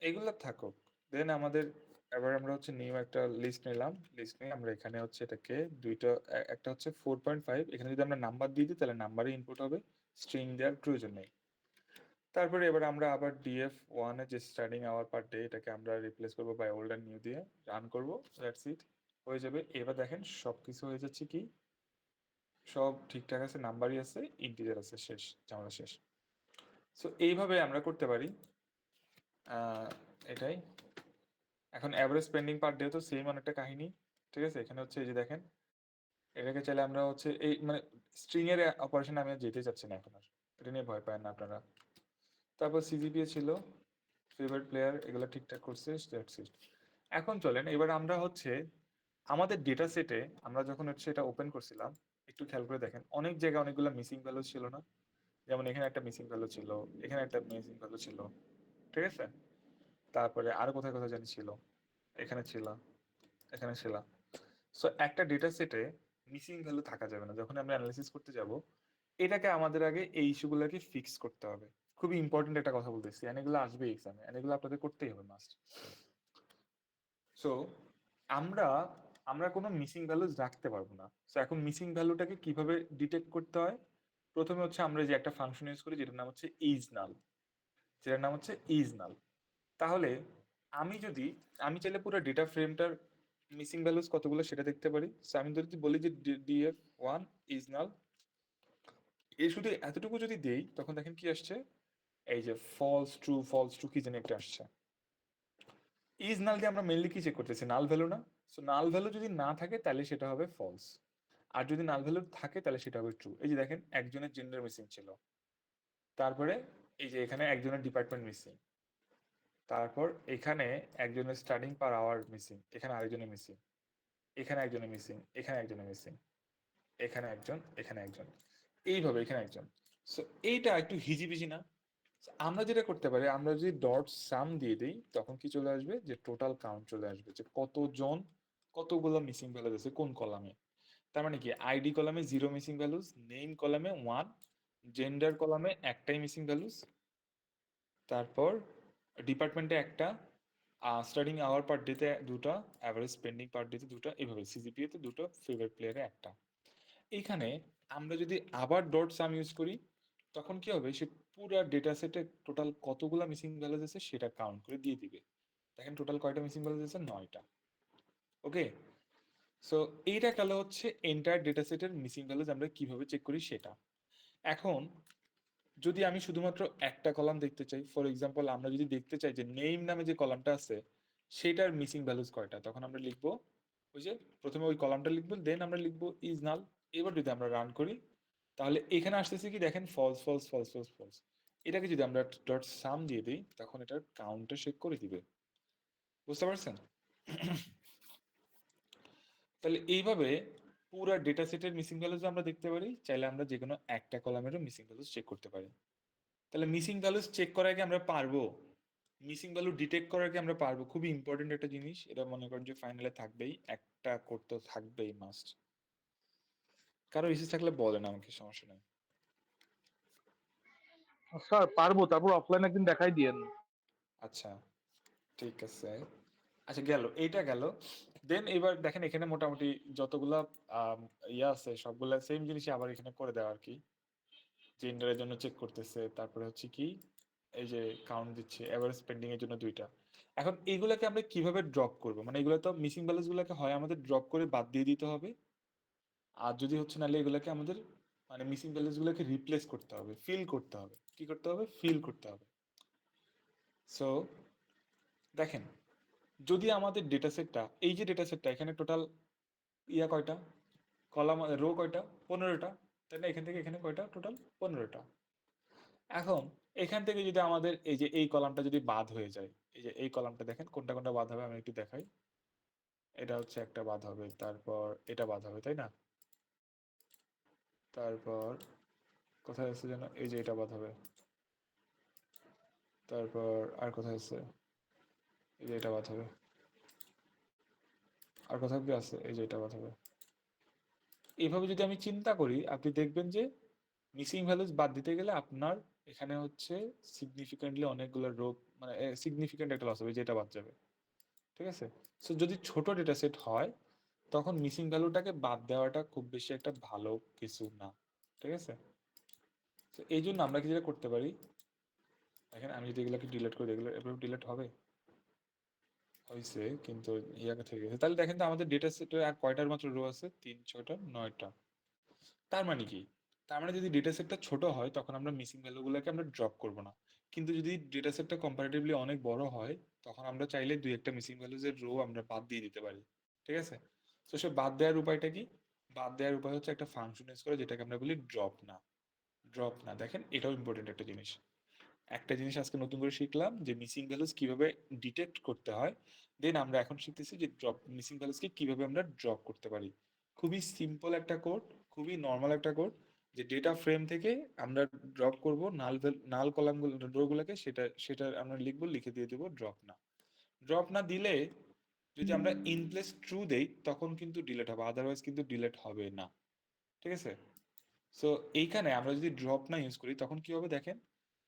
এগুলা থাকুক। দেন আমাদের এবার আমরা হচ্ছে নিউ একটা লিস্ট নিলাম। লিস্ট নিয়ে আমরা এখানে হচ্ছে এটাকে দুইটা, একটা হচ্ছে 4.5, এখানে যদি আমরা নাম্বার দিয়ে দিই তাহলে নাম্বারে ইনপুট হবে, স্ট্রিং দেওয়ার প্রয়োজন নেই। তারপরে এবার আমরা আবার ডিএফ ওয়ানে যে স্টার্টিং আওয়ার পার ডে, এটাকে আমরা রিপ্লেস করবো বাই ওল্ড অ্যান্ড নিউ দিয়ে, রান করবো, দ্যাটস ইট, হয়ে যাবে। এবার দেখেন সবকিছু হয়ে যাচ্ছে কি, সব ঠিকঠাক আছে, নাম্বারই আছে, ইন্টিজার আছে, শেষ, ঝামেলা শেষ। সো এইভাবে আমরা করতে পারি। এটাই। এখন অ্যাভারেজ স্পেন্ডিং পার ডে তো সেম অনেকটা কাহিনী। ঠিক আছে, এখানে হচ্ছে এই যে দেখেন, এটাকে চাইলে আমরা হচ্ছে এই মানে স্ট্রিং এর অপারেশন আমি আর যেতে চাচ্ছি না এখন আর, এটা নিয়ে ভয় পায় না আপনারা। তারপর সিজিপিএ ছিল, ফেভারিট প্লেয়ার, এগুলো ঠিকঠাক করছে, দ্যাটস ইট। এখন চলেন এবার আমরা হচ্ছে আমাদের ডেটা সেটে আমরা যখন হচ্ছে এটা ওপেন করছিলাম, একটু খেয়াল করে দেখেন অনেক জায়গায় অনেকগুলো মিসিং ভ্যালু ছিল না? যেমন এখানে একটা মিসিং ভ্যালু ছিল, এখানে একটা মিসিং ভ্যালু ছিল, ঠিক আছে? তারপরে আরো কোথায় কোথায় জানি ছিল, এখানে ছিল, এখানে ছিল। সো একটা ডেটা সেটে মিসিং ভ্যালু থাকা যাবে না, যখন আমরা অ্যানালাইসিস করতে যাব এটাকে আমাদের আগে এই ইস্যুগুলোকে ফিক্স করতে হবে। খুবই ইম্পর্টেন্ট একটা কথা বলতেছি, এন্ড এগুলো আসবে এক্সামে, এন্ড এগুলো আপনাদের করতেই হবে মাস্ট। সো আমরা আমরা কোনো মিসিং ভ্যালুজ রাখতে পারবো না। সো এখন মিসিং ভ্যালুটাকে কিভাবে ডিটেক্ট করতে হয়, প্রথমে হচ্ছে আমরা যে একটা ফাংশন ইউজ করি যেটার নাম হচ্ছে ইজ নাল, যেটার নাম হচ্ছে ইজ নাল। তাহলে আমি যদি, আমি চাইলে পুরো ডেটা ফ্রেমটার মিসিং ভ্যালুস কতগুলো সেটা দেখতে পারি। সো আমি যদি বলি যে ডিএফ ওয়ান ইজ নাল, এই শুধু এতটুকু যদি দেই তখন দেখেন কি আসছে, এই যে ফলস ট্রু কি জানি একটা আসছে। ইজ নাল দিয়ে আমরা মেনলি কি চেক করতেছি, নাল ভ্যালু না? সো নাল ভ্যালু যদি না থাকে তাহলে সেটা হবে ফলস, আর যদি নাল ভ্যালু থাকে তাহলে সেটা হবে ট্রু। এই যে দেখেন একজনের জেন্ডার মিসিং ছিল, তারপরে এই যে এখানে একজনের ডিপার্টমেন্ট মিসিং, তারপর এখানে একজনের স্টার্টিং পার আওয়ার মিসিং, এখানে আরেকজনের মিসিং, এখানে একজনের মিসিং, এখানে একজনের মিসিং, এখানে একজন, এখানে একজন, এইভাবে এখানে একজন। সো এইটা একটু হিজিবিজি না? So, আমরা যেটা করতে পারি, আমরা যদি ডট সাম দিয়ে দিই তখন কি চলে আসবে, যে টোটাল কাউন্ট চলে আসবে, যে কতজন, কতগুলো মিসিং ভ্যালুজ আছে কোন কলামে। তার মানে কি আইডি কলামে 0 মিসিং ভ্যালুজ, নেম কলামে 1, জেন্ডার কলামে একটাই মিসিং ভ্যালুজ, তারপর ডিপার্টমেন্টে একটা, স্টার্টিং আওয়ার পার ডেতে দুটা, অ্যাভারেজ স্পেন্ডিং পার ডেতে দুটা, এভাবে সিজিপিএ তে দুটো, ফেভারিট প্লেয়ারে একটা। এইখানে আমরা যদি আবার ডট সাম ইউজ করি তখন কি হবে, সে পুরো ডেটা সেটে টোটাল কতগুলা মিসিং ভ্যালুজ আছে সেটা কাউন্ট করে দিয়ে দিবে। দেখেন টোটাল কয়টা মিসিং ভ্যালুজ আছে, 9টা। ওকে, সো এইটা গেল হচ্ছে এন্টায়ার ডেটা সেটের মিসিং ভ্যালুজ আমরা কিভাবে চেক করি সেটা। এখন যদি আমি শুধুমাত্র একটা কলাম দেখতে চাই, ফর এক্সাম্পল আমরা যদি দেখতে চাই যে নেম নামে যে কলামটা আছে সেটার মিসিং ভ্যালুজ কয়টা, তখন আমরা লিখবো ওই যে প্রথমে ওই কলামটা লিখবো, দেন আমরা লিখবো ইজ নাল। এবার যদি আমরা রান করি তাহলে এখানে আসতেছে কি দেখেন, false false false false false. এটাকে যদি আমরা ডট সাম দিয়ে দিই তখন এটার কাউন্টটা চেক করে দিবে। বুঝতে পারছেন? তাহলে এইভাবে পুরো ডেটা সেটের মিসিং ভ্যালুজ আমরা দেখতে পারি, চাইলে আমরা যে কোনো একটা কলামেরও মিসিং ভ্যালুজ চেক করতে পারি। তাহলে মিসিং ভ্যালুজ চেক করার আগে আমরা পারবো, মিসিং ভ্যালু ডিটেক্ট করার আগে আমরা পারবো, খুবই ইম্পর্টেন্ট একটা জিনিস, এটা মনে করেন যে ফাইনালে থাকবেই, একটা করতে থাকবেই মাস্ট। কারো ইস্যু থাকলে বলেন আমাকে, সমস্যা নেই। স্যার পারবো, তারপর অফলাইন একদিন দেখাই দিয়েন। আচ্ছা ঠিক আছে। আচ্ছা গেল, এইটা গেল। দেন এবার দেখেন এখানে মোটামুটি যতগুলা আম, ইয়ে আছে সবগুলা সেম জিনিসই আবার এখানে করে দেওয়া আর কি। জেন্ডারের জন্য চেক করতেছে, তারপরে হচ্ছে কি এই যে কাউন্ট দিচ্ছে, এভারেজ স্পেন্ডিং এর জন্য দুইটা। এখন এইগুলাকে আমরা কিভাবে ড্রপ করব, মানে এগুলো তো মিসিং ব্যালেন্স গুলোকে হয় আমাদের ড্রপ করে বাদ দিয়ে দিতে হবে, আর যদি হচ্ছে নাহলে এগুলোকে আমাদের মানে মিসিং ব্যালেন্স গুলোকে রিপ্লেস করতে হবে, ফিল করতে হবে। কি করতে হবে? ফিল করতে হবে। সো দেখেন, যদি আমাদের ডেটা সেটটা, এই যে ডেটা সেটটা এখানে টোটাল ইয়া কয়টা, কলাম রো কয়টা, 15টা, তাই না? এখান থেকে এখানে কয়টা, টোটাল 15টা। এখন এখান থেকে যদি আমাদের এই যে এই কলামটা যদি বাদ হয়ে যায়, এই যে এই কলামটা দেখেন কোনটা কোনটা বাদ হবে আমি একটু দেখাই। এটা হচ্ছে একটা বাদ হবে, তারপর এটা বাদ হবে, তাই না? তারপর কোথায় আছে যেন, এই যে এটা বাদ হবে, তারপর আর কোথায় আছে, এই যে এটা বাদ হবে, আর কোথাও কি আছে, এই যে এটা বাদ হবে। এইভাবে যদি আমি চিন্তা করি আপনি দেখবেন যে মিসিং ভ্যালুজ বাদ দিতে গেলে আপনার এখানে হচ্ছে সিগনিফিকেন্টলি অনেকগুলো রোগ, মানে সিগনিফিকেন্ট একটা লস হবে, যেটা বাদ যাবে। ঠিক আছে? সো যদি ছোট ডেটা সেট হয় তখন মিসিং ভ্যালুটাকে বাদ দেওয়াটা খুব বেশি একটা ভালো কিছু না। ঠিক আছে? তো এই জন্য আমরা কি যেটা করতে পারি, দেখেন আমি যদি এগুলোকে ডিলিট করি, এগুলো এভাবে ডিলিট হবে, হয়েছে কিন্তু ইয়াকে থেকে গেছে। তাহলে দেখেন তো আমাদের ডেটা সেটে আর কয়টার মাত্র রো আছে, 3 6টা 9টা। তার মানে কি, তার মানে যদি ডেটা সেটটা ছোট হয় তখন আমরা মিসিং ভ্যালুগুলোকে আমরা ড্রপ করব না। কিন্তু যদি ডেটা সেটটা কম্পারেটিভলি অনেক বড় হয় তখন আমরা চাইলে দুই একটা মিসিং ভ্যালুজের রো আমরা বাদ দিয়ে দিতে পারি। ঠিক আছে? তো সে বাদ দেওয়ার উপায়টা কি? বাদ দেওয়ার উপায় হচ্ছে একটা ফাংশন ইউজ করে যেটাকে আমরা বলি ড্রপ না। ড্রপ না, দেখেন এটাও ইম্পর্টেন্ট একটা জিনিস। একটা জিনিস আজকে নতুন করে শিখলাম যে মিসিং ভ্যালুজ কিভাবে ডিটেক্ট করতে হয়। দেন আমরা এখন শিখতেছি যে ড্রপ, মিসিং ভ্যালুজকে কিভাবে আমরা ড্রপ করতে পারি। খুবই সিম্পল একটা কোড, খুবই নর্মাল একটা কোড, যে ডেটা ফ্রেম থেকে আমরা ড্রপ করব নাল নাল কলামগুলো রো গুলোকে, সেটা সেটা আমরা লিখবো, লিখে দিয়ে দেবো ড্রপ না। ড্রপ না দিলে যদি আমরা ইন প্লেস ট্রু দেই তখন কিন্তু ডিলেট হবে, আদারওয়াইজ কিন্তু ডিলেট হবে না। ঠিক আছে? সো এইখানে আমরা যদি ড্রপ না ইউজ করি তখন কি হবে দেখেন,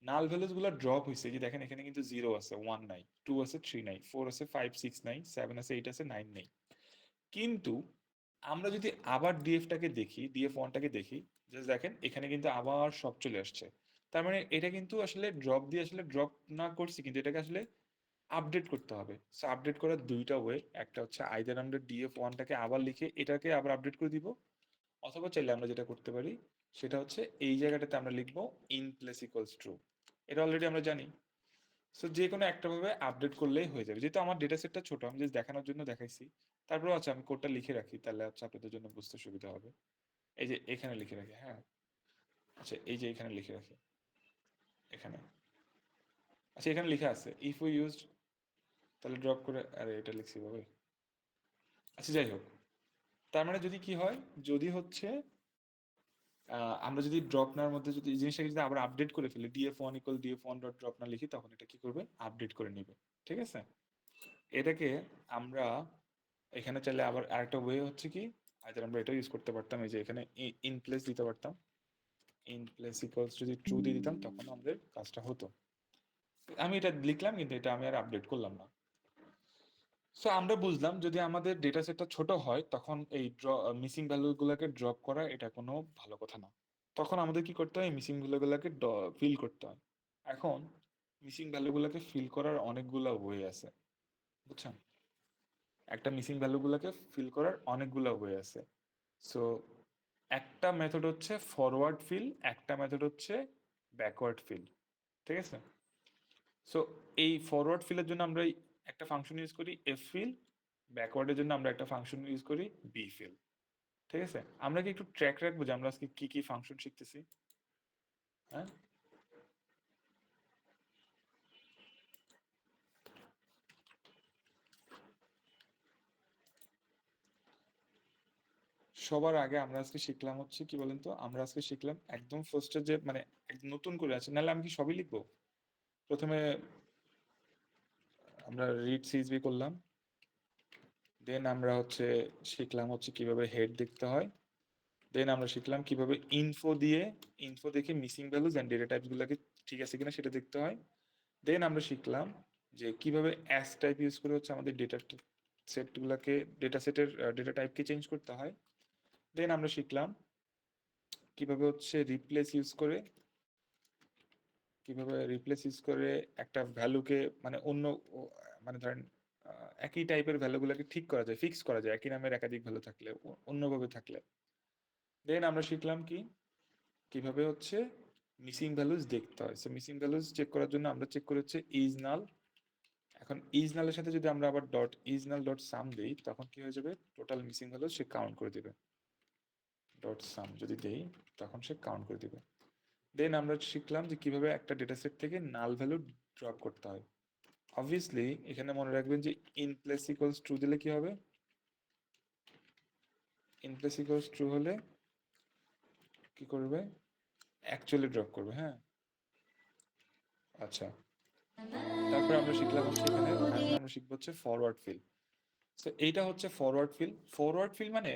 নাল ভ্যালুজ গুলো ড্রপ হয়েছে, যে দেখেন এখানে কিন্তু 0 আছে, 1 নাই, 2 আছে, 3 নাই, 4 আছে, 5 6 নাই, 7 আছে, 8 আছে, 9 নেই। কিন্তু আমরা যদি আবার ডিএফটাকে দেখি, ডিএফ ওয়ানটাকে দেখি, জাস্ট দেখেন এখানে কিন্তু আবার সব চলে আসছে। তার মানে এটা কিন্তু আসলে ড্রপ দিয়ে আসলে ড্রপ না করছি, কিন্তু এটাকে আসলে আপডেট করতে হবে। সো আপডেট করার দুইটা ওয়ে, একটা হচ্ছে আইদার আমরা ডিএফ ওয়ানটাকে আবার লিখে এটাকে আবার আপডেট করে দিব, অথবা চাইলে আমরা যেটা করতে পারি সেটা হচ্ছে এই জায়গাটাতে আমরা লিখবো ইন প্লেস ইকুয়ালস ট্রু। এটা অলরেডি আমরা জানি। সো যে কোনো একটা ভাবে আপডেট করলেই হয়ে যাবে, যেহেতু আমার ডেটা সেটটা ছোট আমি জাস্ট দেখানোর জন্য দেখাইছি। তারপরে আচ্ছা আমি কোডটা লিখে রাখি, তাহলে হচ্ছে আপনাদের জন্য বুঝতে সুবিধা হবে। এই যে এখানে লিখে রাখি, হ্যাঁ। আচ্ছা এই যে এখানে লিখে রাখি, এখানে, আচ্ছা এখানে লিখা আছে ইফ ইউ ইউজড, তাহলে ড্রপ করে, আরে এটা লিখছি ভাবে। আচ্ছা যাই হোক, তার মানে যদি কি হয়, যদি হচ্ছে আমরা যদি ড্রপ নার মধ্যে যদি এই জিনিসটাকে যদি আবার আপডেট করে ফেলি, DF one equal DF one dot drop না লিখি, তখন এটা কি করবে, আপডেট করে নেবে। ঠিক আছে? এটাকে আমরা এখানে চাইলে আবার আরেকটা ওয়ে হচ্ছে কি, আইদার আমরা এটা ইউজ করতে পারতাম, এই যে এখানে ইন প্লেস দিতে পারতাম, ইন প্লেস ইকুয়ালস যদি ট্রু দিয়ে দিতাম তখন আমাদের কাজটা হতো। আমি এটা লিখলাম কিন্তু এটা আমি আর আপডেট করলাম না। সো আমরা বুঝলাম যদি আমাদের ডেটা সেটটা ছোট হয় তখন এই মিসিং ভ্যালু গুলাকে ড্রপ করা এটা কোনো ভালো কথা না। তখন আমাদের কি করতে হয়, মিসিং ভ্যালু গুলাকে ফিল করতে হয়। এখন মিসিং ভ্যালু গুলাকে ফিল করার অনেকগুলা ওয়ে আছে, বুঝছেন? একটা মিসিং ভ্যালু গুলাকে ফিল করার অনেকগুলা ওয়ে আছে। সো একটা মেথড হচ্ছে ফরওয়ার্ড ফিল, একটা মেথড হচ্ছে ব্যাকওয়ার্ড ফিল, ঠিক আছে? সো এই ফরওয়ার্ড ফিলের জন্য আমরা একটা ফাংশন ইউজ করি এফ ফিল, ব্যাকওয়ার্ডের জন্য আমরা একটা ফাংশন ইউজ করি বি ফিল, ঠিক আছে? আমরা কি একটু ট্র্যাক রাখবো যে আমরা আজকে কি কি ফাংশন শিখতেছি? হ্যাঁ, সবার আগে আমরা আজকে শিখলাম হচ্ছে কি বলেন তো, আমরা আজকে শিখলাম একদম ফার্স্টে যে মানে একদম নতুন করে আছে, নাহলে আমি কি সবই লিখবো? প্রথমে আমরা রিড সিএসভি করলাম, দেন আমরা হচ্ছে শিখলাম হচ্ছে কিভাবে হেড দেখতে হয়, দেন আমরা শিখলাম কিভাবে ইনফো দিয়ে, ইনফো দেখে missing values and data type গুলোকে ঠিক আছে কিনা সেটা দেখতে হয়। দেন আমরা শিখলাম যে কিভাবে অ্যাস টাইপ ইউজ করে হচ্ছে আমাদের ডেটা সেট গুলাকে, ডেটা সেটের ডেটা টাইপকে চেঞ্জ করতে হয়। দেন আমরা শিখলাম কিভাবে হচ্ছে রিপ্লেস ইউজ করে, কিভাবে রিপ্লেস ইউজ করে একটা ভ্যালুকে মানে অন্য মানে ধরেন একই টাইপের ভ্যালুগুলোকে ঠিক করা যায়, ফিক্স করা যায় একই নামের একাধিক ভ্যালু থাকলে, অন্যভাবে থাকলে। দেন আমরা শিখলাম কি কিভাবে হচ্ছে মিসিং ভ্যালুজ দেখতে হয়। সো মিসিং ভ্যালুজ চেক করার জন্য আমরা চেক করে হচ্ছে ইজ নাল। এখন ইজ নালের সাথে যদি আমরা আবার ডট ইজ নাল ডট সাম দিই তখন কি হয়ে যাবে, টোটাল মিসিং ভ্যালু সে কাউন্ট করে দিবে। ডট সাম যদি দেই তখন সে কাউন্ট করে দিবে। দেন আমরা শিখলাম যে কিভাবে একটা ডেটা সেট থেকে নাল ভ্যালু ড্রপ করতে হয়। অবভিয়াসলি এখানে মনে রাখবেন যে ইন প্লেস ইকুয়ালস ট্রু দিলে কি হবে, ইন প্লেস ইকুয়ালস ট্রু হলে কি করবে, অ্যাকচুয়ালি ড্রপ করবে। হ্যাঁ, আচ্ছা। তারপরে আমরা শিখলাম হচ্ছে এখানে, এখন আমরা শিখবো হচ্ছে ফরওয়ার্ড ফিল। তো এইটা হচ্ছে ফরওয়ার্ড ফিল। ফরওয়ার্ড ফিল মানে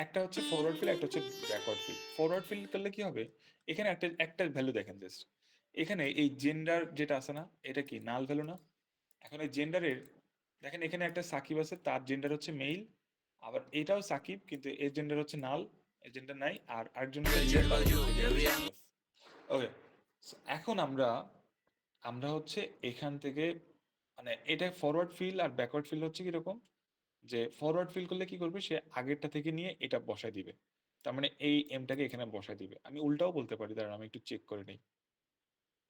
একটা হচ্ছে ফরওয়ার্ড ফিল, একটা হচ্ছে ব্যাকওয়ার্ড ফিল। ফরওয়ার্ড ফিল করলে কি হবে, এখানে একটা একটা ভ্যালু দেখেন জাস্ট, এখানে এই জেন্ডার যেটা আছে না, এটা কি নাল ভ্যালু না? এখন এই জেন্ডারের দেখেন এখানে একটা সাকিব আছে, তার জেন্ডার হচ্ছে মেইল, আবার এটাও সাকিব কিন্তু এর জেন্ডার হচ্ছে নাল, এর জেন্ডার নাই, আর আরেকজন হচ্ছে রিয়া, তার জেন্ডার হচ্ছে yes। ওকে, এখন আমরা আমরা হচ্ছে এখান থেকে মানে এটা ফরওয়ার্ড ফিল আর ব্যাকওয়ার্ড ফিল হচ্ছে কিরকম, যে ফরওয়ার্ড ফিল করলে কি করবে, সে আগেরটা থেকে নিয়ে এটা বসায় দিবে। তার মানে এই এমটাকে এখানে বসায় দিবে। আমি উল্টাও বলতে পারি, দাঁড়ান আমি একটু চেক করে নিই।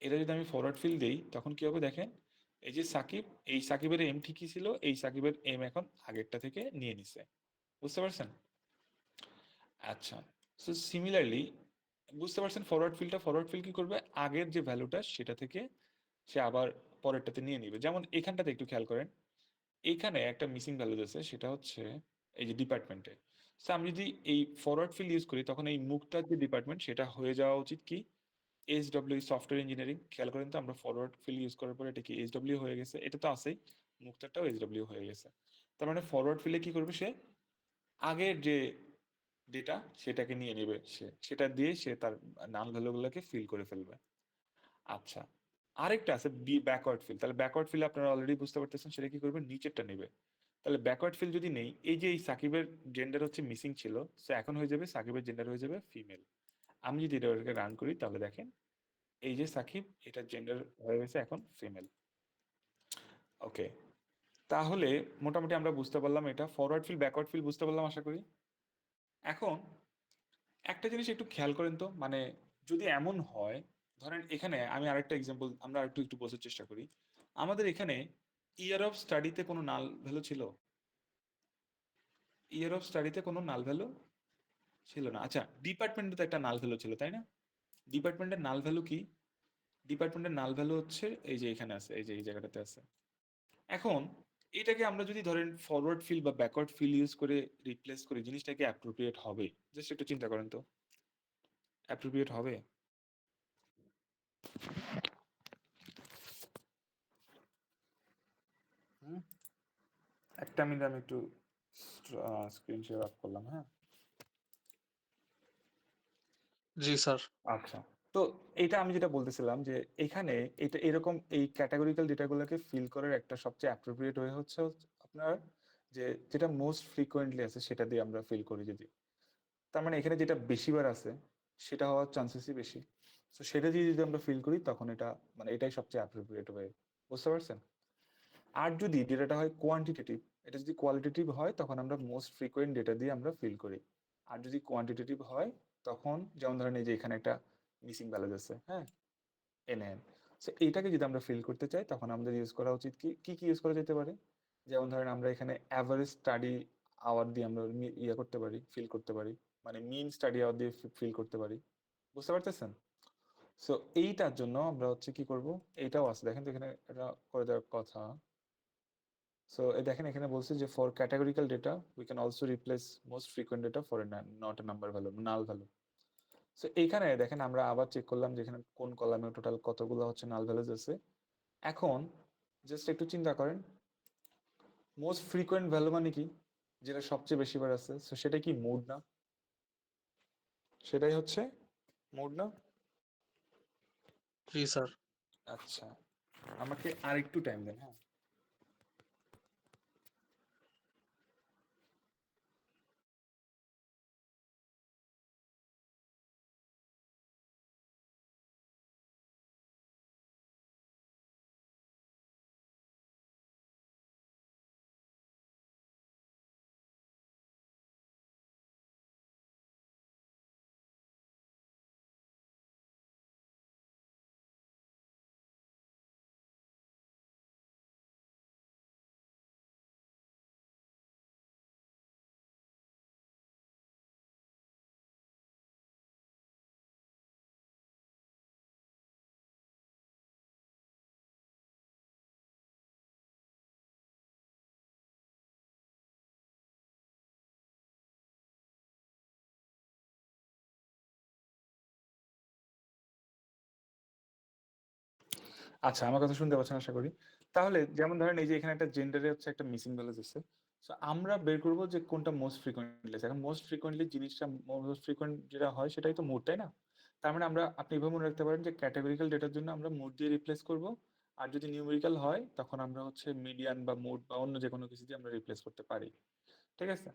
এটা যদি আমি ফরওয়ার্ড ফিল দেই তখন কি হবে দেখেন, এই যে সাকিব, এই সাকিবের এম ঠিকই ছিল, এই সাকিবের এম এখন আগেরটা থেকে নিয়ে নিছে। বুঝতে পারছেন? আচ্ছা, সো সিমিলারলি বুঝতে পারছেন ফরওয়ার্ড ফিল কি করবে, আগের যে ভ্যালুটা সেটা থেকে সে আবার পরেরটাতে নিয়ে নিবে। যেমন এখানটাতে একটু খেয়াল করেন, এইখানে একটা মিসিং ভ্যালু আছে, সেটা হচ্ছে এই যে ডিপার্টমেন্টে। সো আমি যদি এই ফরওয়ার্ড ফিল ইউজ করি তখন এই মুখটার যে ডিপার্টমেন্ট সেটা হয়ে যাওয়া উচিত কি এসডব্লিউ, সফটওয়্যার ইঞ্জিনিয়ারিং। খেয়াল করেন তো আমরা ফরওয়ার্ড ফিল ইউজ করার পরে এটা কি এসডব্লিউ হয়ে গেছে, এটা তো আছেই, মুক্তারটাও এসডব্লিউ হয়ে গেছে। তার মানে ফরওয়ার্ড ফিলে কি করবে, সে আগের যে ডেটা সেটাকে নিয়ে নেবে, সে সেটা দিয়ে সে তার নাল ভ্যালুগুলোকে ফিল করে ফেলবে। আচ্ছা, আরেকটা আছে বি ব্যাকওয়ার্ড ফিল। তাহলে ব্যাকওয়ার্ড ফিল আপনারা অলরেডি বুঝতে পারতেছেন সেটা কি করবে, নিচেরটা নেবে। তাহলে ব্যাকওয়ার্ড ফিল যদি নেই, এই যে এই সাকিবের জেন্ডার হচ্ছে মিসিং ছিল, সো এখন হয়ে যাবে সাকিবের জেন্ডার হয়ে যাবে ফিমেল। আমি যদি এটাকে রান করি তাহলে দেখেন এই যে সাকিব, এটা জেন্ডার হয়ে গেছে এখন ফিমেল। ওকে, তাহলে মোটামুটি আমরা বুঝতে পারলাম এটা ফরওয়ার্ড ফিল ব্যাকওয়ার্ড ফিল বুঝতে পারলাম আশা করি। এখন একটা জিনিস একটু খেয়াল করেন তো, মানে যদি এমন হয়, ধরেন এখানে আমি আরেকটা এক্সাম্পল, আমরা একটু একটু বোঝার চেষ্টা করি। আমাদের এখানে ইয়ার অফ স্টাডিতে কোনো নাল ভ্যালু ছিল, ইয়ার অফ স্টাডিতে কোনো নাল ভ্যালু ছিল না। আচ্ছা, ডিপার্টমেন্টে তো একটা নাল ভ্যালু ছিল তাই না? ডিপার্টমেন্টের নাল ভ্যালু কি, ডিপার্টমেন্টের নাল ভ্যালু হচ্ছে এই যে এখানে আছে, এই যে এই জায়গাটাতে আছে। এখন এটাকে আমরা যদি ধরেন ফরওয়ার্ড ফিল বা ব্যাকওয়ার্ড ফিল ইউজ করে রিপ্লেস করি, জিনিসটাকে অ্যাপ্রোপ্রিয়েট হবে? জাস্ট একটু চিন্তা করেন তো, অ্যাপ্রোপ্রিয়েট হবে? হুম, একটা মিনিট আমি একটু স্ক্রিন শেয়ার অফ করলাম। হ্যাঁ, জি স্যার। আচ্ছা। তো এটা আমি যেটা বলতেছিলাম যে এখানে এটা এরকম এই ক্যাটাগরিক্যাল ডেটাগুলোকে ফিল করার একটা সবচেয়ে অ্যাপ্রোপ্রিয়েট ওয়ে হচ্ছে আপনার যে যেটা মোস্ট ফ্রিকোয়েন্টলি আছে সেটা দিয়ে আমরা ফিল করি যদি, তার মানে এখানে যেটা বেশিবার আছে সেটা হওয়ার চান্সেসই বেশি। তো সেটা দিয়ে যদি আমরা ফিল করি তখন এটা মানে এটাই সবচেয়ে অ্যাপ্রোপ্রিয়েট ওয়ে। বুঝতে পারছেন? আর যদি ডেটাটা হয় কোয়ান্টিটেটিভ, এটা যদি কোয়ালিটেটিভ হয় তখন আমরা মোস্ট ফ্রিকোয়েন্ট ডেটা দিয়ে আমরা ফিল করি। আর যদি কোয়ান্টিটেটিভ হয় তখন যেমন ধরেন এই যে এখানে একটা মিসিং ভ্যালুজ আছে, হ্যাঁ, এনএন। সো এইটাকে যদি আমরা ফিল করতে চাই তখন আমাদের ইউজ করা উচিত কি কি কি ইউজ করা যেতে পারে? যেমন ধরেন আমরা এখানে অ্যাভারেজ স্টাডি আওয়ার দিয়ে আমরা ইয়ে করতে পারি, ফিল করতে পারি, মানে মিন স্টাডি আওয়ার দিয়ে ফিল করতে পারি। বুঝতে পারতেছেন? সো এইটার জন্য আমরা হচ্ছে কি করব, এইটাও আছে দেখেন তো এখানে এটা করে দেওয়ার কথা। সো এই দেখেন এখানে বলছে যে for categorical data we can also replace most frequent data for not a number value, null value. So এইখানে দেখেন আমরা আবার চেক করলাম যে এখানে কোন কলামে টোটাল কতগুলো হচ্ছে নাল ভ্যালুজ আছে। এখন জাস্ট একটু চিন্তা করেন, মোস্ট ফ্রিকোয়েন্ট ভ্যালু মানে কি, যেটা সবচেয়ে বেশি বার আছে, সো সেটা কি মুড না? সেটাই হচ্ছে মুড না? জি স্যার। আচ্ছা, আমাকে আর একটু টাইম দেন, হ্যাঁ। আচ্ছা, আমার কথা শুনতে পাচ্ছেন আশা করি। তাহলে যেমন ধরেন এই যে এখানে একটা জেন্ডারে হচ্ছে একটা মিসিং ভ্যালুজ আছে। সো আমরা বের করব যে কোনটা মোস্ট ফ্রিকোয়েন্টলি আছে। এখন মোস্ট ফ্রিকোয়েন্টলি জিনিসটা মোস্ট ফ্রিকোয়েন্ট যেটা হয় সেটাই তো মুড, তাই না? তার মানে আমরা আপনি এভাবে মনে রাখতে পারেন যে ক্যাটেগরিক্যাল ডেটার জন্য আমরা মুড দিয়ে রিপ্লেস করব। আর যদি নিউমেরিক্যাল হয় তখন আমরা হচ্ছে মিডিয়ান বা মুড বা অন্য যে কোনো কিছু দিয়ে আমরা রিপ্লেস করতে পারি। ঠিক আছে?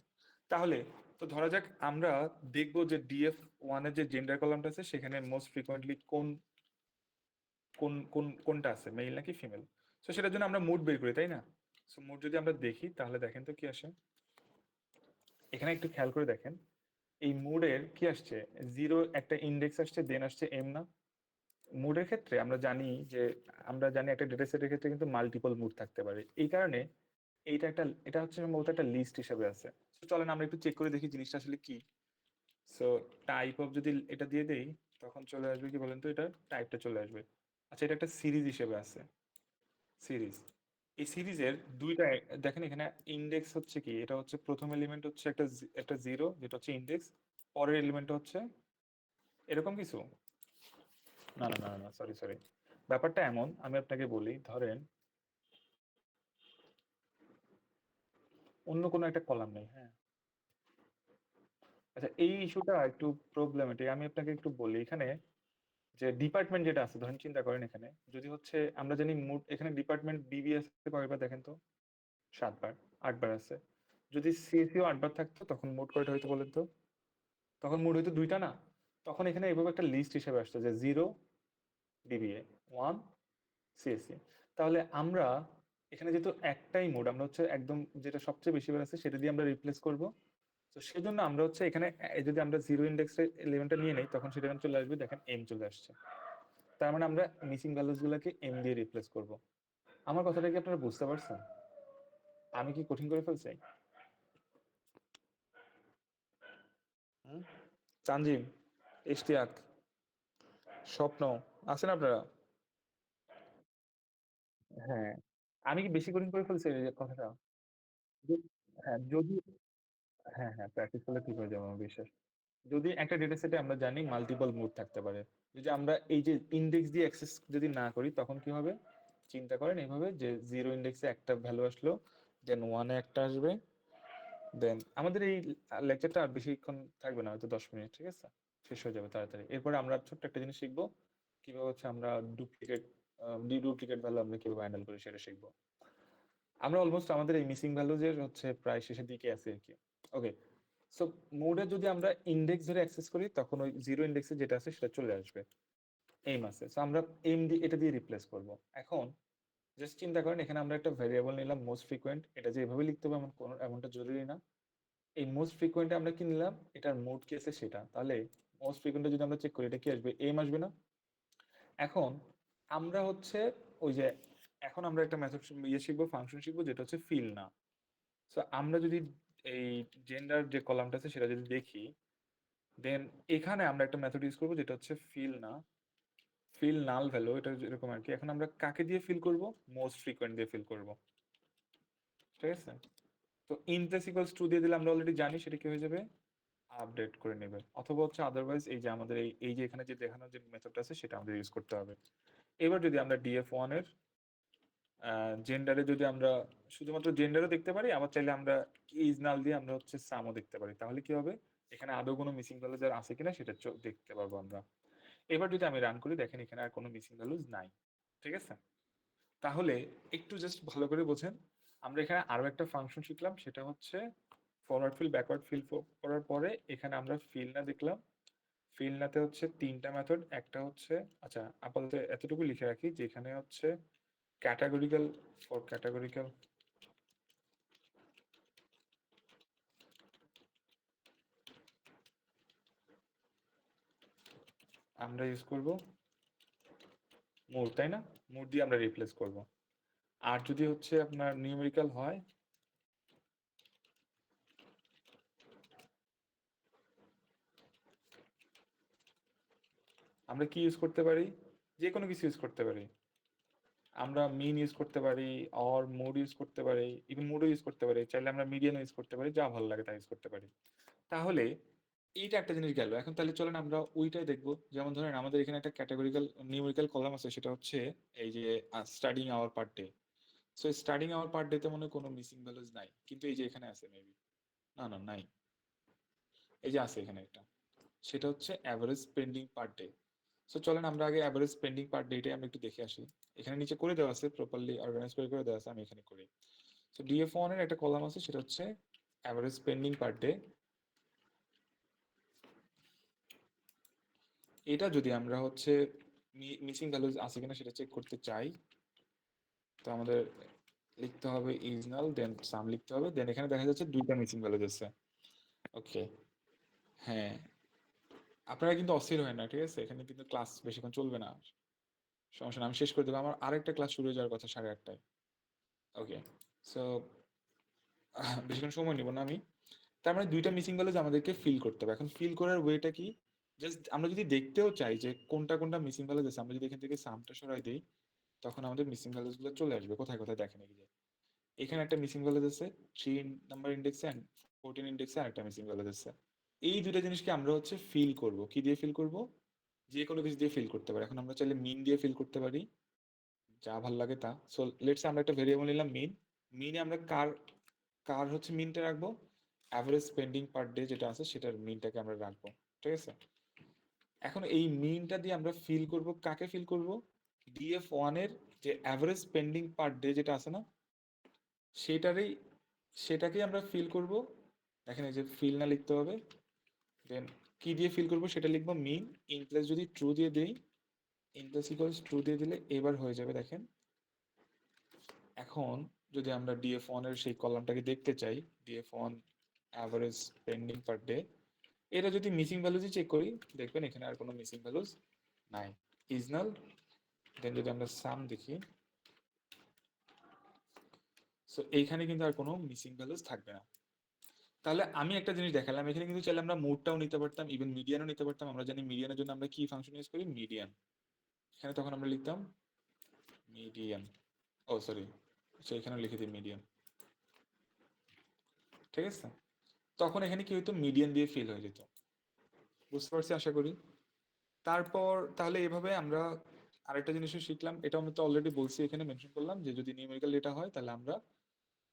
তাহলে তো ধরা যাক আমরা দেখব যে ডিএফ ওয়ান এর যে জেন্ডার কলামটা আছে সেখানে মোস্ট ফ্রিকোয়েন্টলি কোন কোনটা আছে, মেল নাকি ফিমেল। তো সেটার জন্য আমরা মুড বের করি, তাই না? সো মুড যদি আমরা দেখি তাহলে দেখেন তো কি আসে। এখানে একটু খেয়াল করে দেখেন, এই মুডের কি আসছে, জিরো একটা ইন্ডেক্স আসছে, দেন আসছে এম না? মুডের ক্ষেত্রে আমরা জানি একটা ডেটা সেটের ক্ষেত্রে কিন্তু মাল্টিপল মুড থাকতে পারে, এই কারণে এটা হচ্ছে মূলত একটা লিস্ট হিসেবে আছে। তো চলেন আমরা একটু চেক করে দেখি জিনিসটা আসলে কি। সো টাইপ অফ যদি এটা দিয়ে দেই তখন চলে আসবে কি বলেন তো, এটা টাইপটা চলে আসবে। আচ্ছা, এটা একটা সিরিজ হিসেবে আছে, সিরিজ। এই সিরিজের দুইটা দেখেন এখানে ইন্ডেক্স হচ্ছে কি, এটা হচ্ছে প্রথম এলিমেন্ট হচ্ছে একটা জিরো যেটা হচ্ছে ইন্ডেক্স, পরের এলিমেন্ট হচ্ছে এরকম কিছু। না না না না, সরি সরি, ব্যাপারটা এমন, আমি আপনাকে বলি, ধরেন অন্য কোনো একটা কলাম নেই, হ্যাঁ। আচ্ছা, এই ইস্যুটা একটু প্রবলেমেটিক, আমি আপনাকে একটু বলি। এখানে যে ডিপার্টমেন্ট যেটা আছে, ধরেন চিন্তা করেন এখানে যদি হচ্ছে আমরা জানি মুড, এখানে ডিপার্টমেন্ট বিবি আছে কয়বার দেখেন তো, 7 বার, 8 বার আছে। যদি সিএসিও 8 বার থাকতো তখন মোট কয়টা হইতো বলেন তো? তখন মোট হইতো দুইটা না? তখন এখানে এভাবে একটা লিস্ট হিসেবে আসতো যে 0 ডিবিএ, 1 সিএসসি। তাহলে আমরা এখানে যেহেতু একটাই মোড, আমরা হচ্ছে একদম যেটা সবচেয়ে বেশি বার আছে সেটা দিয়ে আমরা রিপ্লেস করব। তো সেজন্য আমরা হচ্ছে এখানে যদি আমরা জিরো ইন্ডেক্সের এলিমেন্টটা নিয়ে নেই তখন সেটা চলে আসবে, দেখেন এম চলে আসছে। তার মানে আমরা মিসিং ভ্যালুস গুলোকে এম দিয়ে রিপ্লেস করব। আমার কথাটা কি আপনারা বুঝতে পারছেন? আমি কি কঠিন করে ফেলছি? হুম? তানজিম, ইশতিয়াক, স্বপ্ন, আছেন আপনারা? হ্যাঁ, আমি কি বেশি কঠিন করে ফেলছি এই যে কথাটা? হ্যাঁ যদি, হ্যাঁ হ্যাঁ, প্র্যাকটিস করলে ঠিক হয়ে যাবে আমার বিশ্বাস। যদি একটা ডেটা সেটে আমরা জানি মাল্টিপল মুড থাকতে পারে, যদি আমরা এই যে ইন্ডেক্স দিয়ে অ্যাক্সেস যদি না করি তখন কি হবে, চিন্তা করেন এইভাবে যে জিরো ইন্ডেক্সে একটা ভ্যালু আসলো, দেন ওয়ানে একটা আসবে, দেন আমাদের এই লেকচারটা আর বেশিক্ষণ থাকবে না, হয়তো 10 মিনিট, ঠিক আছে? শেষ হয়ে যাবে তাড়াতাড়ি। এরপরে আমরা ছোট্ট একটা জিনিস শিখবো, কিভাবে হচ্ছে আমরা ডুপ্লিকেট ডিডুপ্লিকেট ভ্যালু আমরা কিভাবে হ্যান্ডেল করি সেটা শিখবো। আমরা অলমোস্ট আমাদের এই মিসিং ভ্যালুজের হচ্ছে প্রায় শেষের দিকে আছে আর কি। ওকে, সো মোডে যদি আমরা ইন্ডেক্স ধরে অ্যাক্সেস করি তখন ওই জিরো ইন্ডেক্সে যেটা আছে সেটা চলে আসবে এইম আছে, সো আমরা এইম দিয়ে এটা দিয়ে রিপ্লেস করব। এখন জাস্ট চিন্তা করেন এখানে আমরা একটা ভ্যারিয়েবল নিলাম মোস্ট ফ্রিকোয়েন্ট, এটা যে এভাবে লিখতে হবে এমনটা জরুরি না। এই মোস্ট ফ্রিকোয়েন্টে আমরা কি নিলাম, এটার মোড কি আছে সেটা, তাহলে মোস্ট ফ্রিকোয়েন্টে যদি আমরা চেক করি এটা কি আসবে, এম আসবে না। এখন আমরা হচ্ছে ওই যে এখন আমরা একটা মেথড শিখবো, ফাংশন শিখবো যেটা হচ্ছে ফিল না। সো আমরা যদি এই জেন্ডার যে কলামটা আছে সেটা যদি দেখি, দেন এখানে আমরা একটা মেথড ইউজ করবো যেটা হচ্ছে ফিল না, ফিল নাল ভ্যালু, এটা এরকম আর কি। এখন আমরা কাকে দিয়ে ফিল করব, মোস্ট ফ্রিকোয়েন্ট দিয়ে ফিল করব, ঠিক আছে। তো ইন প্লেস ইকুয়ালস টু দিয়ে দিলে আমরা অলরেডি জানি সেটা কি হয়ে যাবে, আপডেট করে নেবে, অথবা হচ্ছে আদারওয়াইজ এই যে আমাদের এই যে এখানে যে দেখানো যে মেথডটা আছে সেটা আমাদের ইউজ করতে হবে। এবার যদি আমরা df1 এর জেন্ডারে যদি আমরা শুধুমাত্র জেন্ডারও দেখতে পারি, আবার চাইলে আমরা ইজ নাল দিয়ে আমরা হচ্ছে সামও দেখতে পারি, তাহলে কি হবে, এখানে আদৌ কোনো মিসিং ভ্যালু যার আছে কিনা সেটা দেখতে পারবো আমরা। এবার যদি আমি রান করি দেখেন এখানে আর কোনো মিসিং ভ্যালুজ নাই, ঠিক আছে। তাহলে একটু জাস্ট ভালো করে বোঝেন, আমরা এখানে আরো একটা ফাংশন শিখলাম সেটা হচ্ছে ফরওয়ার্ড ফিল ব্যাকওয়ার্ড ফিল করার পরে এখানে আমরা ফিল না দেখলাম। ফিল নাতে হচ্ছে তিনটা মেথড, একটা হচ্ছে, আচ্ছা আপাতত এতটুকু লিখে রাখি যে এখানে হচ্ছে ক্যাটাগরিক্যাল, ফর ক্যাটাগরিক্যাল আমরা ইউজ করব মোড, তাই না, মোড দিয়ে আমরা রিপ্লেস করব। আর যদি হচ্ছে আপনার নিউমেরিক্যাল হয়, আমরা কি ইউজ করতে পারি, যে কোনো কিছু ইউজ করতে পারি। আমরা মিন ইউজ করতে পারি, অর মোড ইউজ করতে পারি, ইভেন মোডও ইউজ করতে পারি, চাইলে আমরা মিডিয়ান ইউজ করতে পারি, যা ভালো লাগে তা ইউজ করতে পারি। তাহলে এইটা একটা জিনিস গেল। এখন তাহলে চলেন আমরা ওইটাই দেখবো। যেমন ধরেন আমাদের এখানে একটা ক্যাটাগরিক্যাল নিউমেরিক্যাল কলাম আছে সেটা হচ্ছে এই যে studying hour per day. So studying hour per day তে মনে হয় কোনো মিসিং ভ্যালুজ নাই, কিন্তু এই যে এখানে আছে মেবি, না না নাই, এই যে আছে এখানে একটা, সেটা হচ্ছে অ্যাভারেজ স্পেন্ডিং পার ডে। সো চলেন আমরা আগে অ্যাভারেজ স্পেন্ডিং পার ডেটাই আমরা একটু দেখে আসি। এখানে নিচে করে দেওয়া আছে, প্রপারলি অর্গানাইজ করে করে দেওয়া আছে, আমি এখানে করি। সো ডিএফ1 এর একটা কলাম আছে সেটা হচ্ছে অ্যাভারেজ স্পেন্ডিং পার ডে। এটা যদি আমরা হচ্ছে মিসিং ভ্যালুজ আছে কিনা সেটা চেক করতে চাই, তো আমাদের লিখতে হবে ইজ নাল, দেন সাম লিখতে হবে, দেন এখানে দেখা যাচ্ছে দুইটা মিসিং ভ্যালুজ আছে। ওকে, হ্যাঁ, আপনারা কিন্তু অস্থির হয় না, ঠিক আছে, এখানে কিন্তু ক্লাস বেশিক্ষণ চলবে না, সমস্যা না, আমি শেষ করে দেবো, আমার আরেকটা ক্লাস শুরু হয়ে যাওয়ার কথা 8:30টায়। ওকে, সো বেশিক্ষণ সময় নিব না আমি। তার মানে দুইটা মিসিং ভ্যালুজ আমাদেরকে ফিল করতে হবে। এখন ফিল করার ওয়েটা কি, জাস্ট আমরা যদি দেখতেও চাই যে কোনটা কোনটা মিসিং ভ্যালুজ আছে, আমরা যদি এখান থেকে সামটা সরাই দিই তখন আমাদের মিসিং ভ্যালুজ গুলো চলে আসবে কোথায় কোথায় দেখেন, এই যে এখানে একটা মিসিং ভ্যালুজ আছে 3 নাম্বার ইন্ডেক্সে এন্ড 14 ইন্ডেক্সে আরেকটা মিসিং ভ্যালুজ আছে। এই দুইটা জিনিসকে আমরা হচ্ছে ফিল করব, কি দিয়ে ফিল করব, যে কোনো কিছু দিয়ে ফিল করতে পারি। এখন আমরা চাইলে মিন দিয়ে ফিল করতে পারি, যা ভাল লাগে তা। সো লেটস আমরা একটা ভেরিয়েবল নিলাম মিন, মিনে আমরা কার কার হচ্ছে মিনটা রাখবো, অ্যাভারেজ স্পেন্ডিং পার ডে যেটা আছে সেটার মিনটাকে আমরা রাখবো, ঠিক আছে। এখন এই মিনটা দিয়ে আমরা ফিল করব, কাকে ফিল করব, ডিএফ1 এর যে অ্যাভারেজ স্পেন্ডিং পার ডে যেটা আছে না, সেটারই, সেটাকেই আমরা ফিল করব। দেখেন এই যে ফিল না লিখতে হবে, দেন কি দিয়ে ফিল করব সেটা লিখবো মিন, ইন প্লেস যদি ট্রু দিয়ে দেই, ইন প্লেস ইকুয়ালস ট্রু দিয়ে দিলে এবার হয়ে যাবে দেখেন। এখন যদি আমরা ডিএফ1 এর সেই কলামটাকে দেখতে চাই, ডিএফ1 অ্যাভারেজ স্পেন্ডিং পার ডে, এটা যদি মিসিং ভ্যালুজই চেক করি দেখবেন এখানে আর কোনো মিসিং ভ্যালুজ নাই, ইজ নাল। দেন যদি আমরা সাম দেখি, সো এইখানে কিন্তু আর কোনো মিসিং ভ্যালুজ থাকবে না। তাহলে আমি একটা জিনিস দেখালাম, এখানে কিন্তু চাইলে আমরা মোডটাও নিতে পারতাম, ইভেন মিডিয়ানও নিতে পারতাম। আমরা জানি মিডিয়ানের জন্য আমরা কি ফাংশন ইউজ করি, মিডিয়ান। এখানে তখন আমরা লিখতাম মিডিয়ান, ও সরি, আচ্ছা এখানে লিখে দিই মিডিয়ান, ঠিক আছে। তখন এখানে কি হতো, মিডিয়ান দিয়ে ফিল হয়ে যেত, বুঝতে পারছি আশা করি। তারপর তাহলে এভাবে আমরা আরেকটা জিনিসও শিখলাম, এটা আমি তো অলরেডি বলছি, এখানে মেনশন করলাম যে যদি নিউমেরিক্যাল ডেটা হয় তাহলে আমরা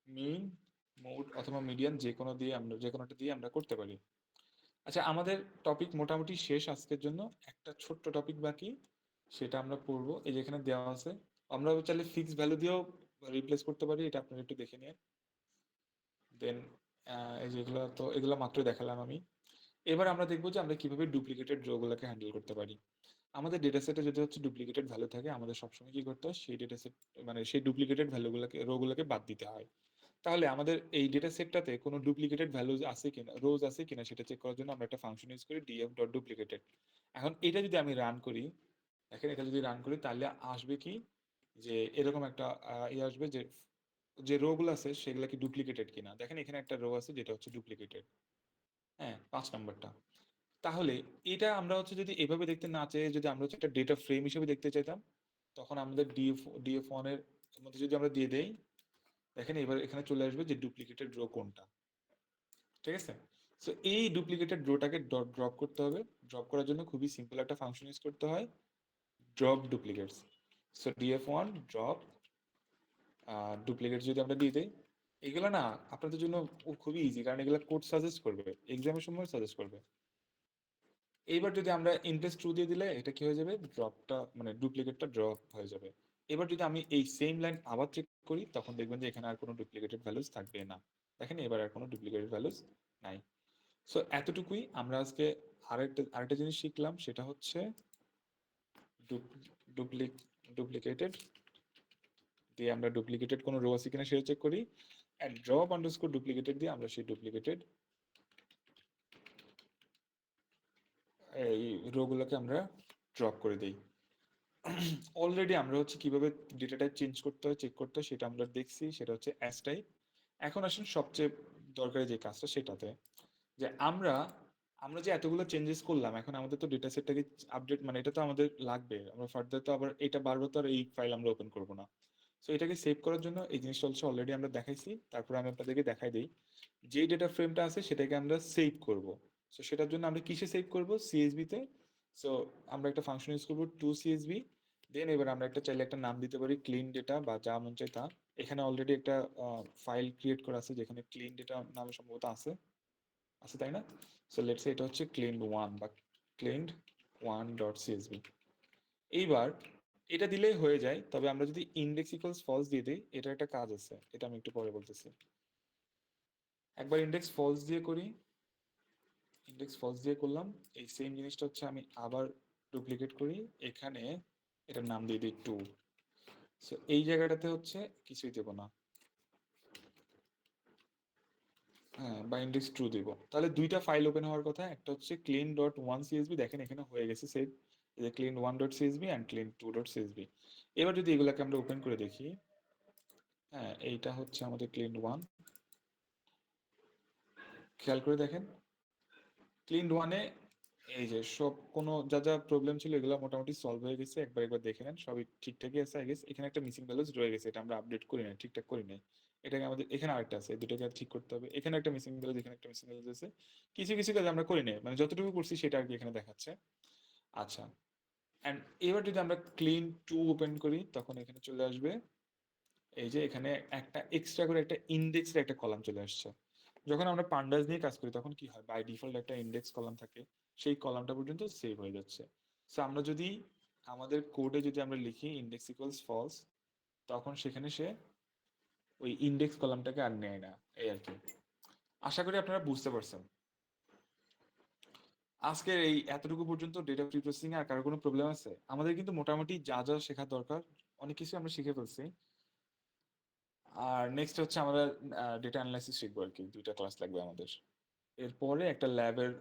মিন, মোড অথবা মিডিয়ান যে কোনো দিয়ে আমরা যে কোনোটা দিয়ে আমরা করতে পারি। আচ্ছা আমাদের টপিক মোটামুটি শেষ আজকের জন্য, একটা ছোট্ট টপিক বাকি, সেটা আমরা পড়বো। এই যেখানে দেওয়া আছে, আমরা চাইলে ফিক্স ভ্যালু দিয়েও বা রিপ্লেস করতে পারি, এটা আপনারা একটু দেখে নিন। দেন এই যেগুলো, তো এগুলো মাত্র দেখালাম আমি। এবার আমরা দেখবো যে আমরা কিভাবে ডুপ্লিকেটেড রো গুলোকে হ্যান্ডেল করতে পারি। আমাদের ডেটা সেটে যদি হচ্ছে ডুপ্লিকেটেড ভ্যালু থাকে, আমাদের সবসময় কি করতে হয়, সেই ডেটা সেট মানে সেই ডুপ্লিকেটেড ভ্যালুগুলোকে রো গুলোকে বাদ দিতে হয়। তাহলে আমাদের এই ডেটা সেটটাতে কোনো ডুপ্লিকেটেড ভ্যালুজ আছে কিনা, রোজ আছে কিনা সেটা চেক করার জন্য আমরা একটা ফাংশন ইউজ করি df.duplicated। এখন এটা যদি আমি রান করি, দেখেন এটা যদি রান করি তাহলে আসবে কি, যে এরকম একটা ইয়ে আসবে যে যে রো গুলো আছে সেগুলো কি ডুপ্লিকেটেড কিনা। দেখেন এখানে একটা রো আছে যেটা হচ্ছে ডুপ্লিকেটেড, হ্যাঁ 5 নাম্বারটা। তাহলে এটা আমরা হচ্ছে যদি এভাবে দেখতে না চাই, যদি আমরা হচ্ছে একটা ডেটা ফ্রেম হিসেবে দেখতে চাইতাম, তখন আমাদের df1 এর মধ্যে যদি আমরা দিয়ে দেই, দেখেন এবার এখানে চলে আসবে যে ডুপ্লিকেটেড রো কোনটা, ঠিক আছে। সো এই ডুপ্লিকেটেড রোটাকে ড্রপ করতে হবে। ড্রপ করার জন্য খুবই সিম্পল একটা ফাংশন ইউজ করতে হয়, drop duplicates. So df1 drop duplicate যদি আমরা দিয়ে দেই, এগুলো না আপনাদের জন্য খুবই ইজি, কারণ এগুলো কোড সাজেস্ট করবে, এক্সামের সময় সাজেস্ট করবে। এইবার যদি আমরা ইন্ডেক্স ট্রু দিয়ে দিলে এটা কি হয়ে যাবে, ড্রপটা মানে ডুপ্লিকেটটা ড্রপ হয়ে যাবে। এবার যদি আমি এই সেম লাইন আবার চেক করি, তখন দেখবেন যে এখানে আর কোনো ডুপ্লিকেটেড ভ্যালুস থাকবে না। দেখেন এবার আর কোনো ডুপ্লিকেটেড ভ্যালুস নাই। সো এতটুকুই আমরা আজকে আরেকটা জিনিস শিখলাম, সেটা হচ্ছে ডুপ্লিকেটেড দিয়ে আমরা ডুপ্লিকেটেড কোনো রো আছে কিনা সেটা চেক করি, অ্যান্ড ড্রপ আন্ডারস্কোর ডুপ্লিকেটেড দিয়ে আমরা সেই ডুপ্লিকেটেড এই রো গুলোকে আমরা ড্রপ করে দিই। অলরেডি আমরা হচ্ছে কিভাবে ডেটা টাইপ চেঞ্জ করতে হয়, চেক করতে হয় সেটা আমরা দেখছি, সেটা হচ্ছে অ্যাস টাইপ। এখন আসুন সবচেয়ে দরকারি যে কাজটা সেটাতে, যে আমরা আমরা যে এতগুলো চেঞ্জেস করলাম, এখন আমাদের তো ডেটা সেটটাকে আপডেট, মানে এটা তো আমাদের লাগবে, আমরা ফার্দার তো আবার এটা বারবার তো আর এই ফাইল আমরা ওপেন করব না। সো এটাকে সেভ করার জন্য এই জিনিসটা হচ্ছে অলরেডি আমরা দেখাইছি, তারপরে আমি আপনাদেরকে দেখাই দিই যেই ডেটা ফ্রেমটা আছে সেটাকে আমরা সেভ করব। সো সেটার জন্য আমরা কিসে সেভ করব, সিএসভি তে। সো আমরা একটা ফাংশন ইউজ করব টু সিএসভি। দেন এবার আমরা একটা চাইলে একটা নাম দিতে পারি ক্লিন ডেটা বা যা মন চাই তা। এখানে অলরেডি একটা ফাইল ক্রিয়েট করা আছে যেখানে ক্লিন ডেটা নামে সম্ভবত আছে, আছে তাই না? সো লেটস সে এটা হচ্ছে cleaned1 বা cleaned1.csv। এইবার এটা দিলেই হয়ে যায়, তবে আমরা যদি ইন্ডেক্স ইকুয়ালস ফলস দিয়ে দিই, এটার একটা কাজ আছে, এটা আমি একটু পরে বলতেছি। একবার ইন্ডেক্স ফলস দিয়ে করি, ইন্ডেক্স ফলস দিয়ে করলাম, এই সেম জিনিসটা হচ্ছে আমি আবার ডুপ্লিকেট করি, এখানে এটার নাম দিয়ে দিই টু। সো এই জায়গাটাতে হচ্ছে কিছুই দেবো না, হ্যাঁ, বা ইন্ডেক্স ট্রু দিব। তাহলে দুইটা ফাইল ওপেন হওয়ার কথা, একটা হচ্ছে clean.1csv, দেখেন এখানে হয়ে গেছে সেভ, এই যে clean1.csv অ্যান্ড clean2.csv। এবার যদি এগুলাকে আমরা ওপেন করে দেখি, হ্যাঁ এইটা হচ্ছে আমাদের clean1, খেয়াল করে দেখেন clean1-এ এই যে সব কোনো যা যা প্রবলেম ছিল এগুলো মোটামুটি সলভ হয়ে গেছে, একবার দেখে নেন সবই ঠিকঠাকই আছে আই গেস। এখানে একটা মিসিং ভ্যালুস রয়ে গেছে, এটা আমরা আপডেট করি নাই, ঠিকঠাক করি নাই। এটাকে আমাদের এখানে আরেকটা আছে, এই দুটোকে আর ঠিক করতে হবে। এখানে একটা মিসিং ভ্যালুস, এখানে একটা মিসিং ভ্যালুস আছে, কিছু কিছু কাজ আমরা করি নাই, মানে যতটুকু করছি সেটা আর কি এখানে দেখাচ্ছে। আচ্ছা, এন্ড এবার যদি আমরা clean2 ওপেন করি, তখন এখানে চলে আসবে এই যে এখানে একটা এক্সট্রা করে একটা ইন্ডেক্সের একটা কলাম চলে আসছে। যখন আমরা পান্ডাস নিয়ে কাজ করি তখন কি হয়, বাই ডিফল্ট একটা ইন্ডেক্স কলাম থাকে, সেই কলামটা পর্যন্ত সেভ হয়ে যাচ্ছে। সো আমরা যদি আমাদের কোডে যদি আমরা লিখি ইন্ডেক্স ইকুয়ালস ফলস, তখন সেখানে সে ওই ইন্ডেক্স কলামটাকে আর নেয় না, এই আর কি। আশা করি আপনারা বুঝতে পারছেন। আজকের এই এতটুকু পর্যন্ত ডেটা প্রি প্রসেসিং এ আর কারো কোনো প্রবলেম আছে? আমাদের কিন্তু মোটামুটি যা যা শেখা দরকার অনেক কিছু আমরা শিখে ফেলছি। আর নেক্সট হচ্ছে আমরা ডেটা অ্যানালাইসিস শিখবো আর কি, দুইটা ক্লাস লাগবে আমাদের। এরপরে একটা ল্যাবের